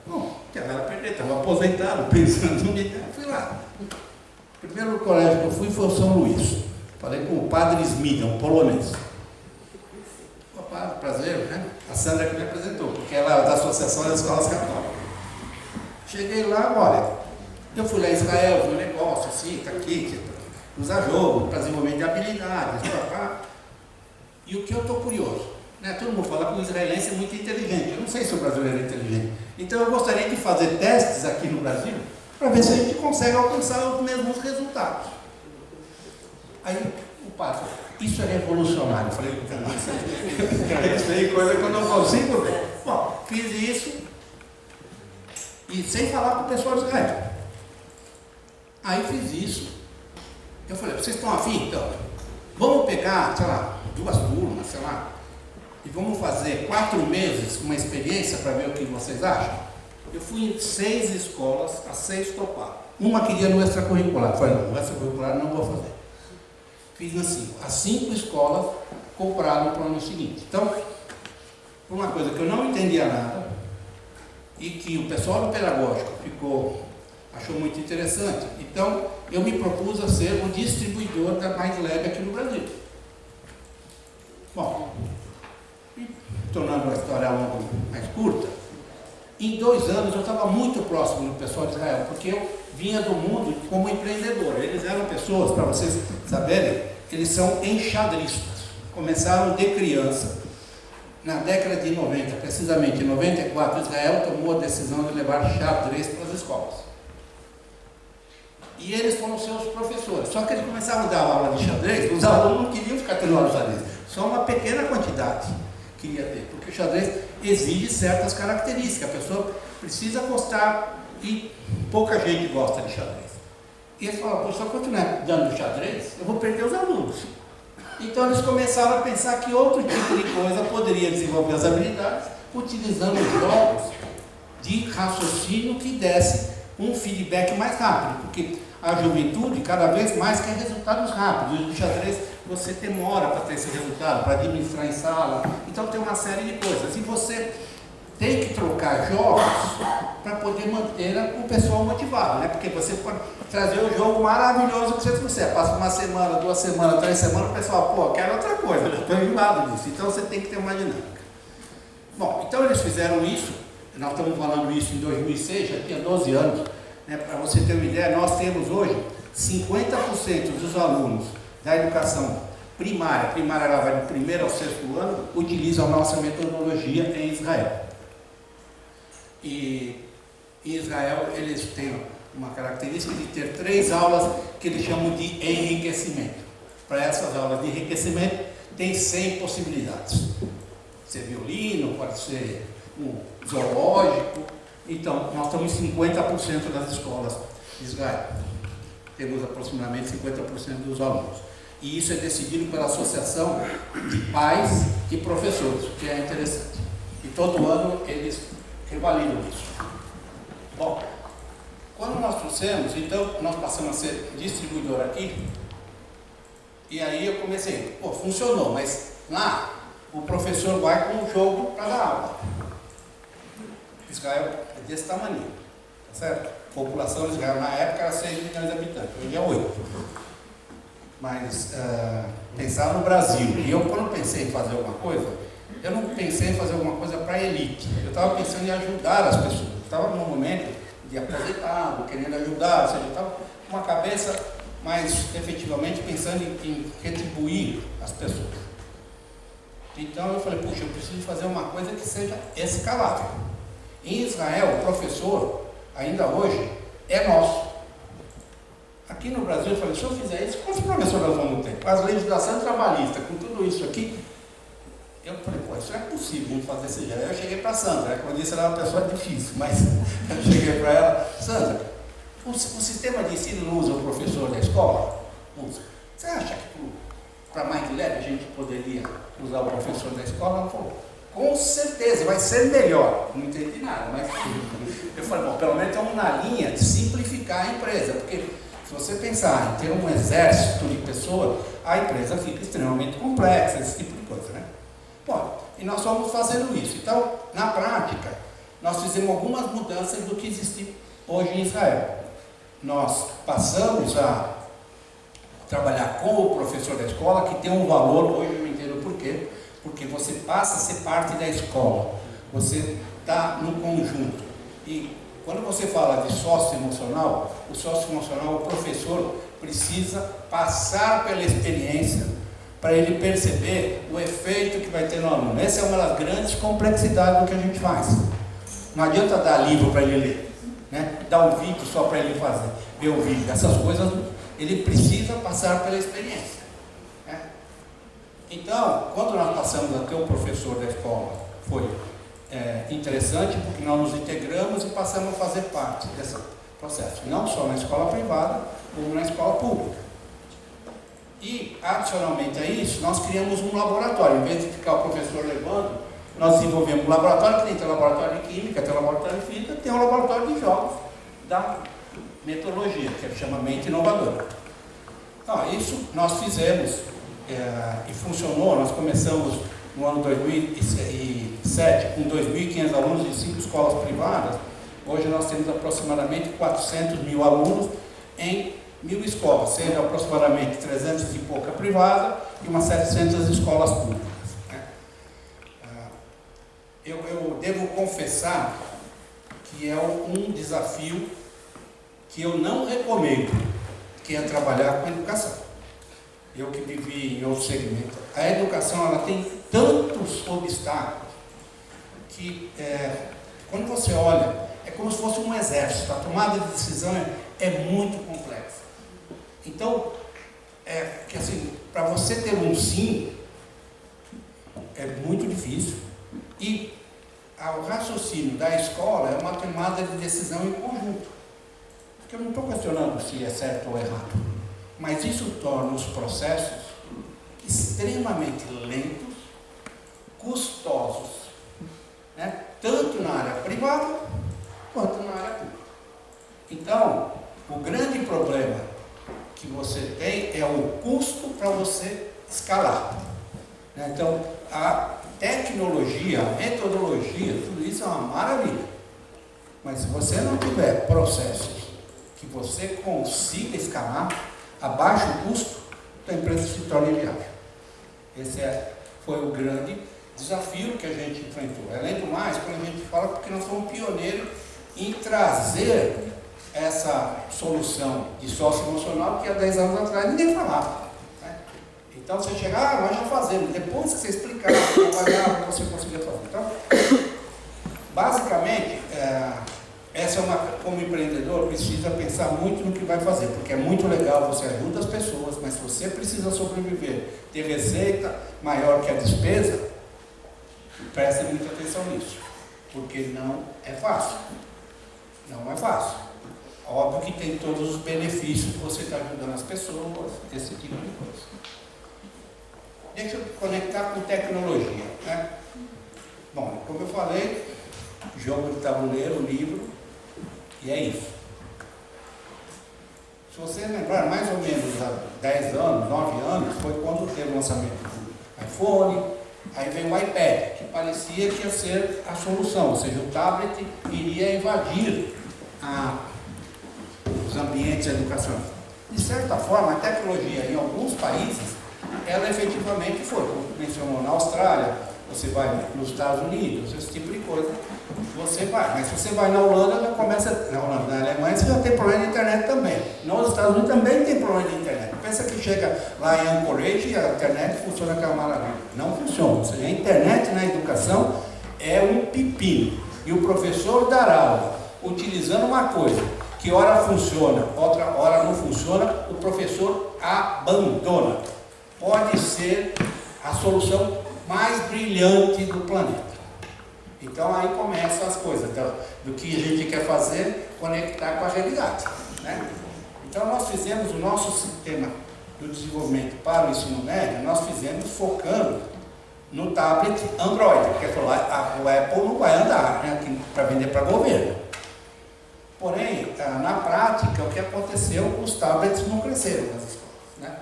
Bom, que ela era perder, estava aposentado, pensando no dia. Fui lá. O primeiro colégio que eu fui foi o São Luís. Falei com o padre Smida, um polonês. Opa, prazer, né? A Sandra que me apresentou, porque ela é da Associação das Escolas Católicas. Cheguei lá, olha, eu fui lá em Israel, vi um negócio assim, está aqui, usar jogo, para desenvolvimento de habilidades, e o que eu estou curioso, né? Todo mundo fala que o israelense é muito inteligente, eu não sei se o brasileiro é inteligente, então eu gostaria de fazer testes aqui no Brasil, para ver se a gente consegue alcançar os mesmos resultados. Aí o padre falou, isso é revolucionário. Eu falei, isso aí é coisa que eu não consigo ver. Bom, fiz isso, e sem falar com o pessoal de Israel. Aí fiz isso. Eu falei, vocês estão afim então? Vamos pegar, sei lá, 2 turmas, sei lá, e vamos fazer 4 meses uma experiência para ver o que vocês acham? Eu fui em 6 escolas, as 6 toparam. Uma queria no extracurricular. Eu falei, não, no extracurricular não vou fazer. Fiz assim, as 5 escolas compraram para o ano seguinte. Então, por uma coisa que eu não entendia nada, e que o pessoal do pedagógico achou muito interessante, então eu me propus a ser o distribuidor da MindLab aqui no Brasil. Bom, tornando a história longa mais curta, em 2 anos eu estava muito próximo do pessoal de Israel, porque eu vinha do mundo como empreendedor. Eles eram pessoas, para vocês saberem, eles são enxadristas. Começaram de criança. Na década de 90, precisamente em 94, Israel tomou a decisão de levar xadrez para as escolas. E eles foram seus professores. Só que eles começaram a dar aula de xadrez, os alunos não queriam ficar tendo aula de xadrez. Só uma pequena quantidade queria ter, porque o xadrez exige certas características. A pessoa precisa gostar e pouca gente gosta de xadrez. E eles falaram, se eu continuar dando xadrez, eu vou perder os alunos. Então eles começaram a pensar que outro tipo de coisa poderia desenvolver as habilidades utilizando jogos de raciocínio que desse um feedback mais rápido, porque a juventude cada vez mais quer resultados rápidos. E no xadrez você demora para ter esse resultado, para administrar em sala. Então tem uma série de coisas. E você tem que trocar jogos para poder manter o pessoal motivado, né? Porque você pode trazer o jogo maravilhoso que você trouxer. Passa 1 semana, 2 semanas, 3 semanas, o pessoal, pô, quero outra coisa, eu estou enjoado disso. Então você tem que ter uma dinâmica. Bom, então eles fizeram isso, nós estamos falando isso em 2006, já tinha 12 anos, né? Para você ter uma ideia, nós temos hoje 50% dos alunos da educação primária ela vai do 1º ao 6º ano, utilizam a nossa metodologia em Israel. E em Israel eles têm uma característica de ter 3 aulas que eles chamam de enriquecimento. Para essas aulas de enriquecimento tem 100 possibilidades. Pode ser violino, pode ser um zoológico. Então, nós estamos em 50% das escolas de Israel. Temos aproximadamente 50% dos alunos. E isso é decidido pela Associação de Pais e Professores, que é interessante. E todo ano eles revalidam isso. Bom, quando nós trouxemos, então nós passamos a ser distribuidor aqui, e aí eu comecei, pô, funcionou, mas lá o professor vai com o jogo para dar aula. Israel é desse tamanho, tá certo? A população de Israel na época era 6 milhões de habitantes, hoje é 8. Mas pensar no Brasil, e eu quando pensei em fazer alguma coisa, eu não pensei em fazer alguma coisa para a elite, eu estava pensando em ajudar as pessoas. Eu estava num momento de aposentado, querendo ajudar, ou seja, eu estava com uma cabeça mais efetivamente pensando em retribuir as pessoas. Então eu falei, puxa, eu preciso fazer uma coisa que seja escalável. Em Israel, o professor, ainda hoje, é nosso. Aqui no Brasil, eu falei, se eu fizer isso, quantos professores nós vamos ter? Com as legislação trabalhista, com tudo isso aqui, eu falei, pô, isso é possível de fazer esse jeito. Aí eu cheguei para a Sandra, como eu disse, ela é uma pessoa difícil, mas eu cheguei para ela, Sandra, o sistema de ensino não usa o professor da escola? Usa. Você acha que para mais de leve a gente poderia usar o professor da escola? Ela falou, com certeza, vai ser melhor. Não entendi nada, mas eu falei, bom, pelo menos estamos na linha de simplificar a empresa, porque se você pensar em ter um exército de pessoas, a empresa fica extremamente complexa, esse tipo de coisa, né? Bom, e nós fomos fazendo isso. Então, na prática, nós fizemos algumas mudanças do que existe hoje em Israel. Nós passamos a trabalhar com o professor da escola, que tem um valor, hoje eu entendo por quê, porque você passa a ser parte da escola, você está no conjunto. E quando você fala de sócio emocional, o sócio emocional, o professor precisa passar pela experiência para ele perceber o efeito que vai ter no aluno. Essa é uma das grandes complexidades do que a gente faz. Não adianta dar livro para ele ler, né? Dar um vídeo só para ele fazer, ver o vídeo, essas coisas, ele precisa passar pela experiência, né? Então, quando nós passamos a ter o professor da escola, foi interessante, porque nós nos integramos e passamos a fazer parte desse processo, não só na escola privada, como na escola pública. E, adicionalmente a isso, nós criamos um laboratório. Em vez de ficar o professor levando, nós desenvolvemos um laboratório, que tem o laboratório de química, tem o laboratório de física, tem o laboratório de jogos da metodologia, que chama Mente Inovadora. Então, isso nós fizemos e funcionou. Nós começamos no ano 2007 com 2.500 alunos em 5 escolas privadas. Hoje nós temos aproximadamente 400 mil alunos em 1.000 escolas, sendo aproximadamente 300 e pouca privada e umas 700 escolas públicas, né? Eu devo confessar que é um desafio que eu não recomendo, que é trabalhar com educação. Eu que vivi em outro segmento, a educação ela tem tantos obstáculos que quando você olha, é como se fosse um exército, a tomada de decisão é muito complexa. Então, que assim, para você ter um sim, é muito difícil. E o raciocínio da escola é uma tomada de decisão em conjunto. Porque eu não estou questionando se é certo ou errado, mas isso torna os processos extremamente lentos, custosos, né? Tanto na área privada quanto na área pública. Então, o grande problema que você tem é o custo para você escalar, né? Então, a tecnologia, a metodologia, tudo isso é uma maravilha. Mas se você não tiver processos que você consiga escalar a baixo custo, a empresa se torna inviável. Esse foi o grande desafio que a gente enfrentou. Além do mais, quando a gente fala, porque nós fomos pioneiros em trazer essa solução de sócio emocional que há 10 anos atrás ninguém falava, né? Então você chega, nós já fazemos, depois que você explicar, trabalhar, você conseguir fazer. Então, basicamente, como empreendedor, precisa pensar muito no que vai fazer, porque é muito legal, você ajuda as pessoas, mas se você precisa sobreviver, ter receita maior que a despesa, preste muita atenção nisso, porque não é fácil. Não é fácil. Óbvio que tem todos os benefícios que você está ajudando as pessoas, esse tipo de coisa. Deixa eu conectar com tecnologia, né? Bom, como eu falei, jogo de tabuleiro, livro, e é isso. Se você lembrar, mais ou menos há 10 anos, 9 anos, foi quando teve o lançamento do iPhone, Aí vem o iPad, que parecia que ia ser a solução, ou seja, o tablet iria invadir os ambientes educacionais. De certa forma, a tecnologia em alguns países, ela efetivamente foi, como mencionou na Austrália, você vai nos Estados Unidos, esse tipo de coisa, você vai. Mas se você vai na Holanda, já começa, na Alemanha você já tem problema de internet também. Nos Estados Unidos também tem problema de internet. Pensa que chega lá em Anchorage e a internet funciona aquela maravilha. Não funciona. Ou seja, a internet na educação é um pepino. E o professor dar aula utilizando uma coisa que hora funciona, outra hora não funciona, o professor abandona. Pode ser a solução mais brilhante do planeta. Então aí começam as coisas do que a gente quer fazer, conectar com a realidade, né? Então nós fizemos o nosso sistema do desenvolvimento para o ensino médio, nós fizemos focando no tablet Android, porque o Apple não vai andar, né, para vender para governo. Porém, na prática, o que aconteceu, os tablets não cresceram nas escolas, né?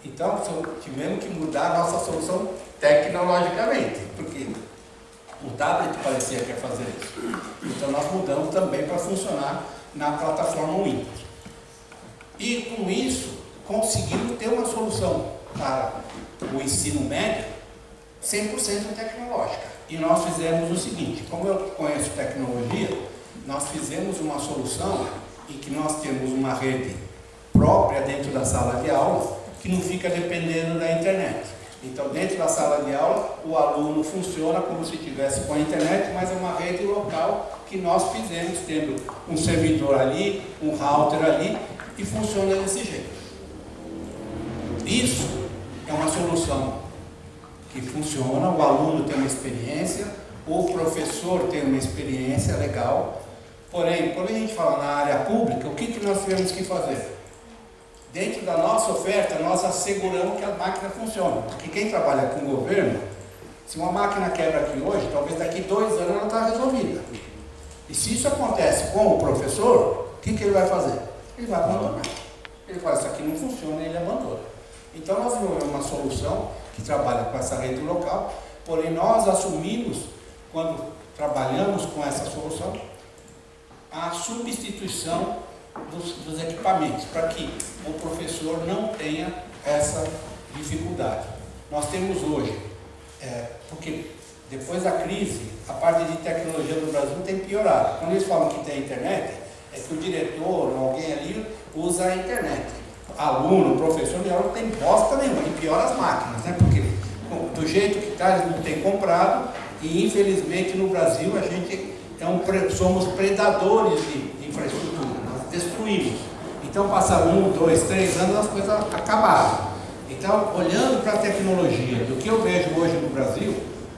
Então, tivemos que mudar a nossa solução tecnologicamente, porque o tablet parecia que ia fazer isso. Então, nós mudamos também para funcionar na plataforma Windows. E, com isso, conseguimos ter uma solução para o ensino médio 100% tecnológica. E nós fizemos o seguinte, como eu conheço tecnologia, nós fizemos uma solução em que nós temos uma rede própria dentro da sala de aula, que não fica dependendo da internet. Então, dentro da sala de aula, o aluno funciona como se estivesse com a internet, mas é uma rede local que nós fizemos, tendo um servidor ali, um router ali, e funciona desse jeito. Isso é uma solução que funciona, o aluno tem uma experiência, o professor tem uma experiência legal. Porém, quando a gente fala na área pública, o que nós tivemos que fazer? Dentro da nossa oferta, nós asseguramos que a máquina funciona. Porque quem trabalha com o governo, se uma máquina quebra aqui hoje, talvez daqui 2 anos ela está resolvida. E se isso acontece com o professor, o que ele vai fazer? Ele vai abandonar. Ele fala, isso aqui não funciona, e ele abandona. Então nós desenvolvemos uma solução que trabalha com essa rede local, porém nós assumimos, quando trabalhamos com essa solução, a substituição dos equipamentos, para que o professor não tenha essa dificuldade. Nós temos hoje, porque depois da crise, a parte de tecnologia no Brasil tem piorado. Quando eles falam que tem internet, é que o diretor, alguém ali, usa a internet. Aluno, professor, não tem bosta nenhuma, e piora as máquinas, né? Porque do jeito que está, eles não têm comprado, e infelizmente no Brasil a gente somos predadores de infraestrutura, nós destruímos. Então passaram 1, 2, 3 anos, as coisas acabaram. Então, olhando para a tecnologia, do que eu vejo hoje no Brasil,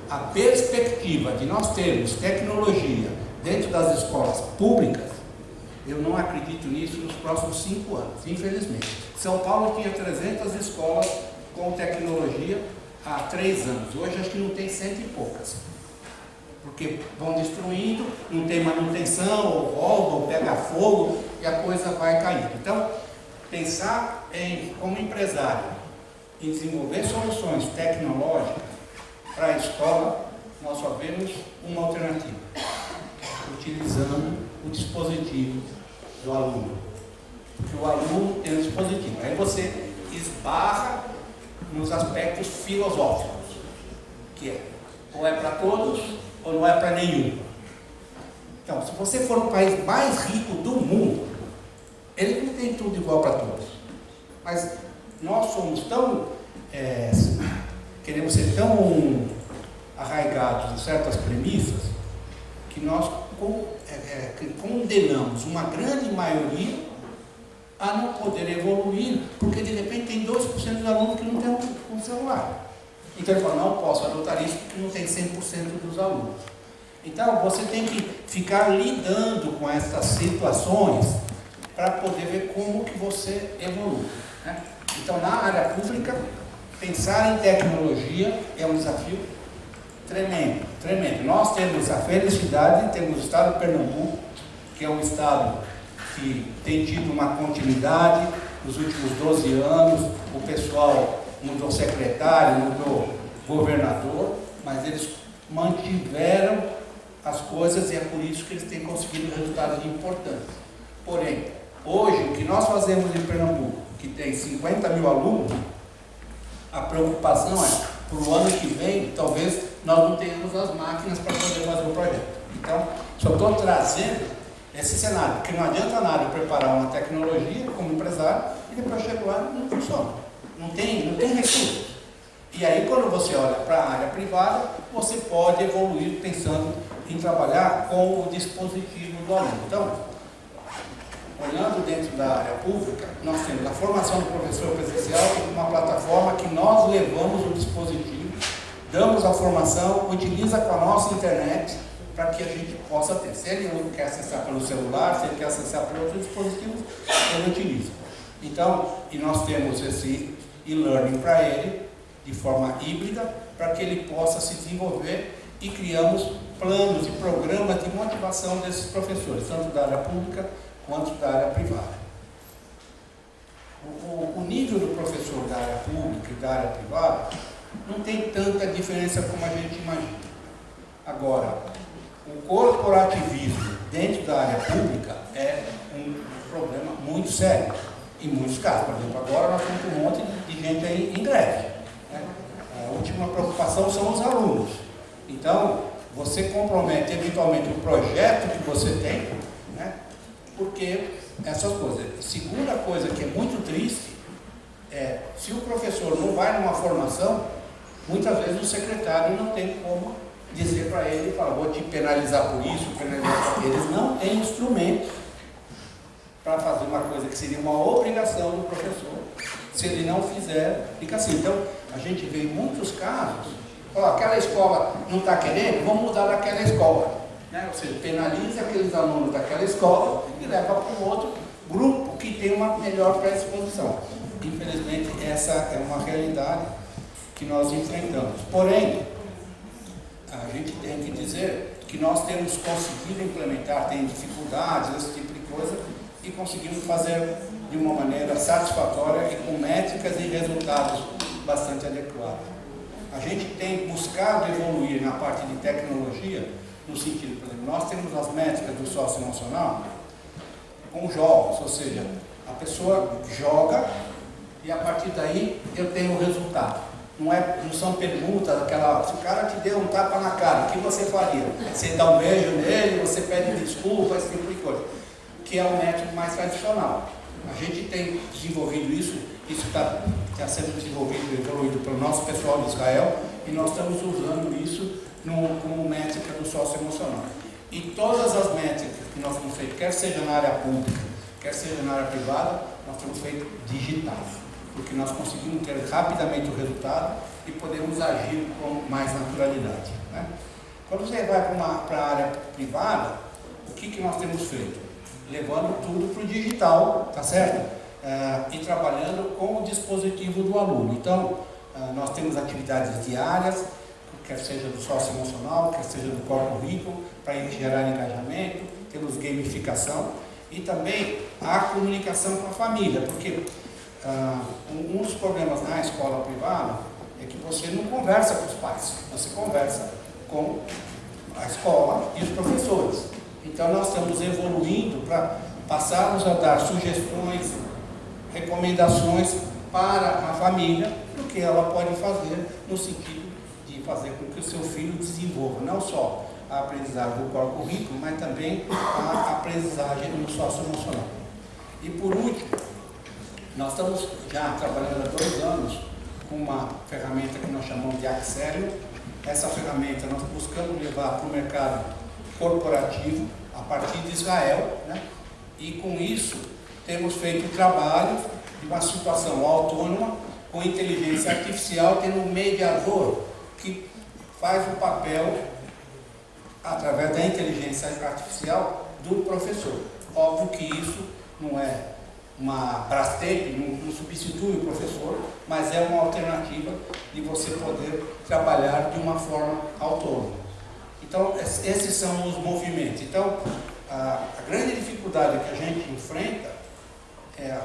a perspectiva de nós termos tecnologia dentro das escolas públicas, eu não acredito nisso nos próximos 5 anos, infelizmente. São Paulo tinha 300 escolas com tecnologia há 3 anos. Hoje acho que não tem 100 e poucas. Porque vão destruindo, não tem manutenção, ou roubam, ou pega fogo, e a coisa vai caindo. Então, pensar como empresário, em desenvolver soluções tecnológicas para a escola, nós só vemos uma alternativa, utilizando o dispositivo do aluno. Porque o aluno tem um dispositivo. Aí você esbarra nos aspectos filosóficos, que é ou é para todos ou não é para nenhum. Então, se você for o país mais rico do mundo, ele não tem tudo igual para todos. Mas nós somos tão, queremos ser tão arraigados em certas premissas, que nós condenamos uma grande maioria a não poder evoluir, porque de repente tem 2% dos alunos que não tem um celular. Então ele fala, não posso adotar isso porque não tem 100% dos alunos. Então você tem que ficar lidando com essas situações para poder ver como que você evolui, né? Então na área pública, pensar em tecnologia é um desafio tremendo, tremendo. Nós temos a felicidade, temos o estado de Pernambuco, que é um estado que tem tido uma continuidade nos últimos 12 anos, o pessoal mudou secretário, mudou governador, mas eles mantiveram as coisas e é por isso que eles têm conseguido resultados importantes. Porém, hoje, o que nós fazemos em Pernambuco, que tem 50 mil alunos, a preocupação é, para o ano que vem, talvez nós não tenhamos as máquinas para poder fazer o projeto. Então, só estou trazendo esse cenário, porque não adianta nada eu preparar uma tecnologia como empresário e depois chego lá e não funciona. Não tem recursos. E aí, quando você olha para a área privada, você pode evoluir pensando em trabalhar com o dispositivo do aluno. Então, olhando dentro da área pública, nós temos a formação do professor presencial, que é uma plataforma que nós levamos o dispositivo, damos a formação, utiliza com a nossa internet, para que a gente possa ter. Se ele quer acessar pelo celular, se ele quer acessar por outros dispositivos, ele utiliza. Então, e nós temos esse e-learning para ele, de forma híbrida, para que ele possa se desenvolver, e criamos planos e programas de motivação desses professores, tanto da área pública quanto da área privada. O nível do professor da área pública e da área privada não tem tanta diferença como a gente imagina. Agora, o corporativismo dentro da área pública é um problema muito sério, em muitos casos. Por exemplo, agora nós temos um monte de gente aí em greve, né? A última preocupação são os alunos. Então, você compromete eventualmente o projeto que você tem, né? Porque essas coisas. Segunda coisa que é muito triste é, se o professor não vai numa formação, muitas vezes o secretário não tem como dizer para ele, fala, vou te penalizar por isso, penalizar por... Eles não têm instrumentos para fazer uma coisa que seria uma obrigação do professor, se ele não fizer, fica assim. Então, a gente vê em muitos casos, ó, aquela escola não está querendo, vamos mudar daquela escola. Né? Ou seja, penaliza aqueles alunos daquela escola e leva para um outro grupo que tem uma melhor predisposição. Infelizmente, essa é uma realidade que nós enfrentamos. Porém, a gente tem que dizer que nós temos conseguido implementar, tem dificuldades, esse tipo de coisa, e conseguimos fazer de uma maneira satisfatória e com métricas e resultados bastante adequados. A gente tem buscado evoluir na parte de tecnologia, no sentido, por exemplo, nós temos as métricas do socioemocional com jogos, ou seja, a pessoa joga e a partir daí eu tenho o resultado. Não são perguntas, aquela, se o cara te deu um tapa na cara, o que você faria? Você dá um beijo nele, você pede desculpa, esse tipo de coisa, que é o método mais tradicional. A gente tem desenvolvido isso está sendo desenvolvido e evoluído pelo nosso pessoal de Israel, e nós estamos usando isso como métrica do socioemocional. E todas as métricas que nós temos feito, quer seja na área pública, quer seja na área privada, nós temos feito digitais, porque nós conseguimos ter rapidamente o resultado e podemos agir com mais naturalidade. Né? Quando você vai para a área privada, o que nós temos feito? Levando tudo para o digital, tá certo? E trabalhando com o dispositivo do aluno. Então, nós temos atividades diárias, quer seja do socioemocional, quer seja do core currículo, para gerar engajamento, temos gamificação e também a comunicação com a família, porque um dos problemas na escola privada é que você não conversa com os pais, você conversa com a escola e os professores. Então nós estamos evoluindo para passarmos a dar sugestões, recomendações para a família, do que ela pode fazer no sentido de fazer com que o seu filho desenvolva não só a aprendizagem do core currículo, mas também a aprendizagem no socioemocional. E por último, nós estamos já trabalhando há 2 anos com uma ferramenta que nós chamamos de Axelio. Essa ferramenta nós buscamos levar para o mercado corporativo a partir de Israel, né? E com isso temos feito trabalho de uma situação autônoma com inteligência artificial, tendo um mediador que faz o papel, através da inteligência artificial, do professor. Óbvio que isso não é uma Brastemp, não substitui o professor, mas é uma alternativa de você poder trabalhar de uma forma autônoma. Então, esses são os movimentos. Então, a grande dificuldade que a gente enfrenta é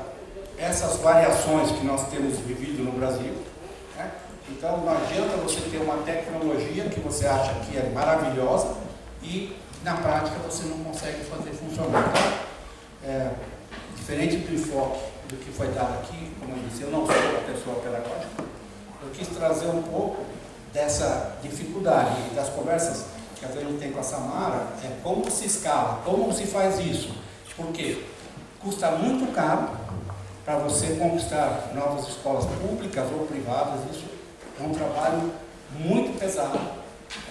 essas variações que nós temos vivido no Brasil, né? Então não adianta você ter uma tecnologia que você acha que é maravilhosa e na prática você não consegue fazer funcionar. Então, diferente do enfoque do que foi dado aqui, como eu disse, eu não sou uma pessoa pedagógica, eu quis trazer um pouco dessa dificuldade e das conversas que às vezes eu tenho com a Samara, como se escala, como se faz isso. Porque custa muito caro para você conquistar novas escolas públicas ou privadas, isso é um trabalho muito pesado,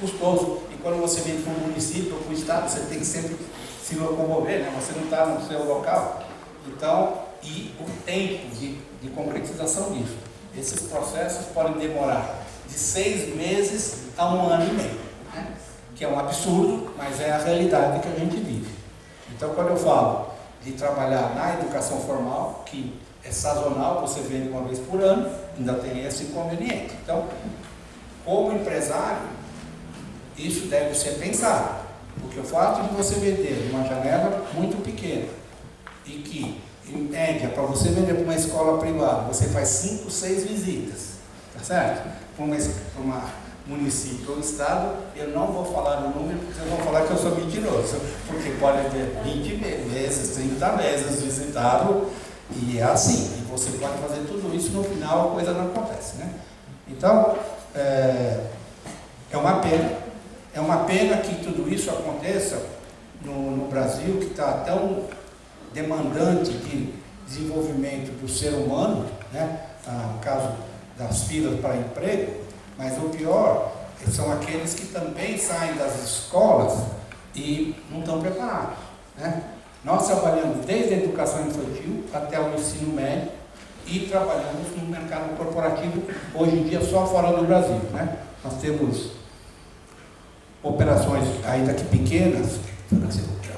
custoso. E quando você vem para um município ou para o estado, você tem que sempre se locomover, né? Você não está no seu local. Então, e o tempo de concretização disso. Esses processos podem demorar de 6 meses a 1 ano e meio, né? Que é um absurdo, mas é a realidade que a gente vive. Então, quando eu falo de trabalhar na educação formal, que é sazonal, você vende uma vez por ano, ainda tem esse inconveniente. Então, como empresário, isso deve ser pensado, porque o fato de você vender uma janela muito pequena e que, em média, para você vender para uma escola privada, você faz 5, 6 visitas, tá certo? Para uma município ou estado, eu não vou falar o número, porque vocês vão falar que eu sou mentiroso, porque pode ter 20 vezes, 30 vezes visitado, e é assim, e você pode fazer tudo isso, no final a coisa não acontece, né? Então, é uma pena que tudo isso aconteça no Brasil, que está tão demandante de desenvolvimento do ser humano, né? No caso das filas para emprego, mas o pior são aqueles que também saem das escolas e não estão preparados, né? Nós trabalhamos desde a educação infantil até o ensino médio e trabalhamos no mercado corporativo, hoje em dia só fora do Brasil, né? Nós temos operações ainda que pequenas,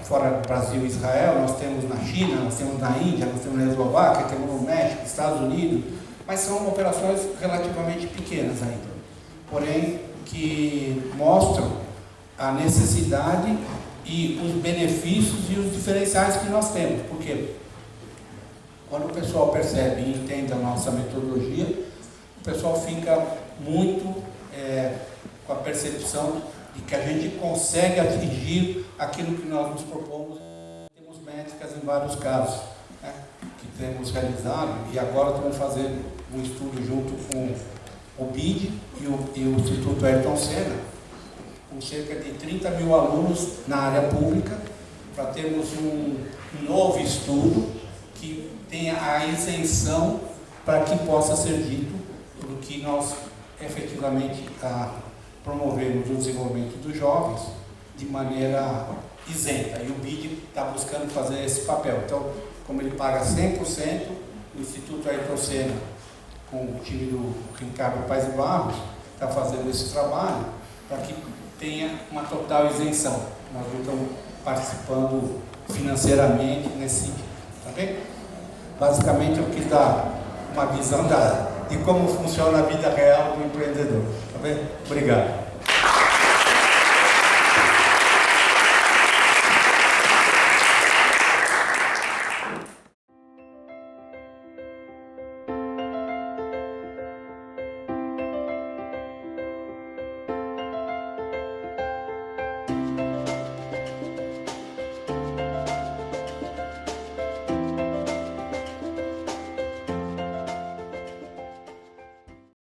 fora do Brasil e Israel, nós temos na China, nós temos na Índia, nós temos na Eslováquia, temos no México, Estados Unidos, mas são operações relativamente pequenas ainda, porém que mostram a necessidade e os benefícios e os diferenciais que nós temos, porque quando o pessoal percebe e entende a nossa metodologia, o pessoal fica muito com a percepção de que a gente consegue atingir aquilo que nós nos propomos. Temos métricas em vários casos, né, que temos realizado, e agora estamos fazendo um estudo junto com o BID e o Instituto Ayrton Senna, com cerca de 30 mil alunos na área pública, para termos um novo estudo que tenha a isenção para que possa ser dito do que nós efetivamente promovemos o desenvolvimento dos jovens de maneira isenta. E o BID está buscando fazer esse papel. Então, como ele paga 100%, o Instituto Ayrton Senna, com o time do Ricardo Paes de Barros, está fazendo esse trabalho para que tenha uma total isenção. Nós não estamos participando financeiramente nesse sentido. Tá bem? Basicamente, eu quis dar uma visão de como funciona a vida real do empreendedor. Tá bem? Obrigado.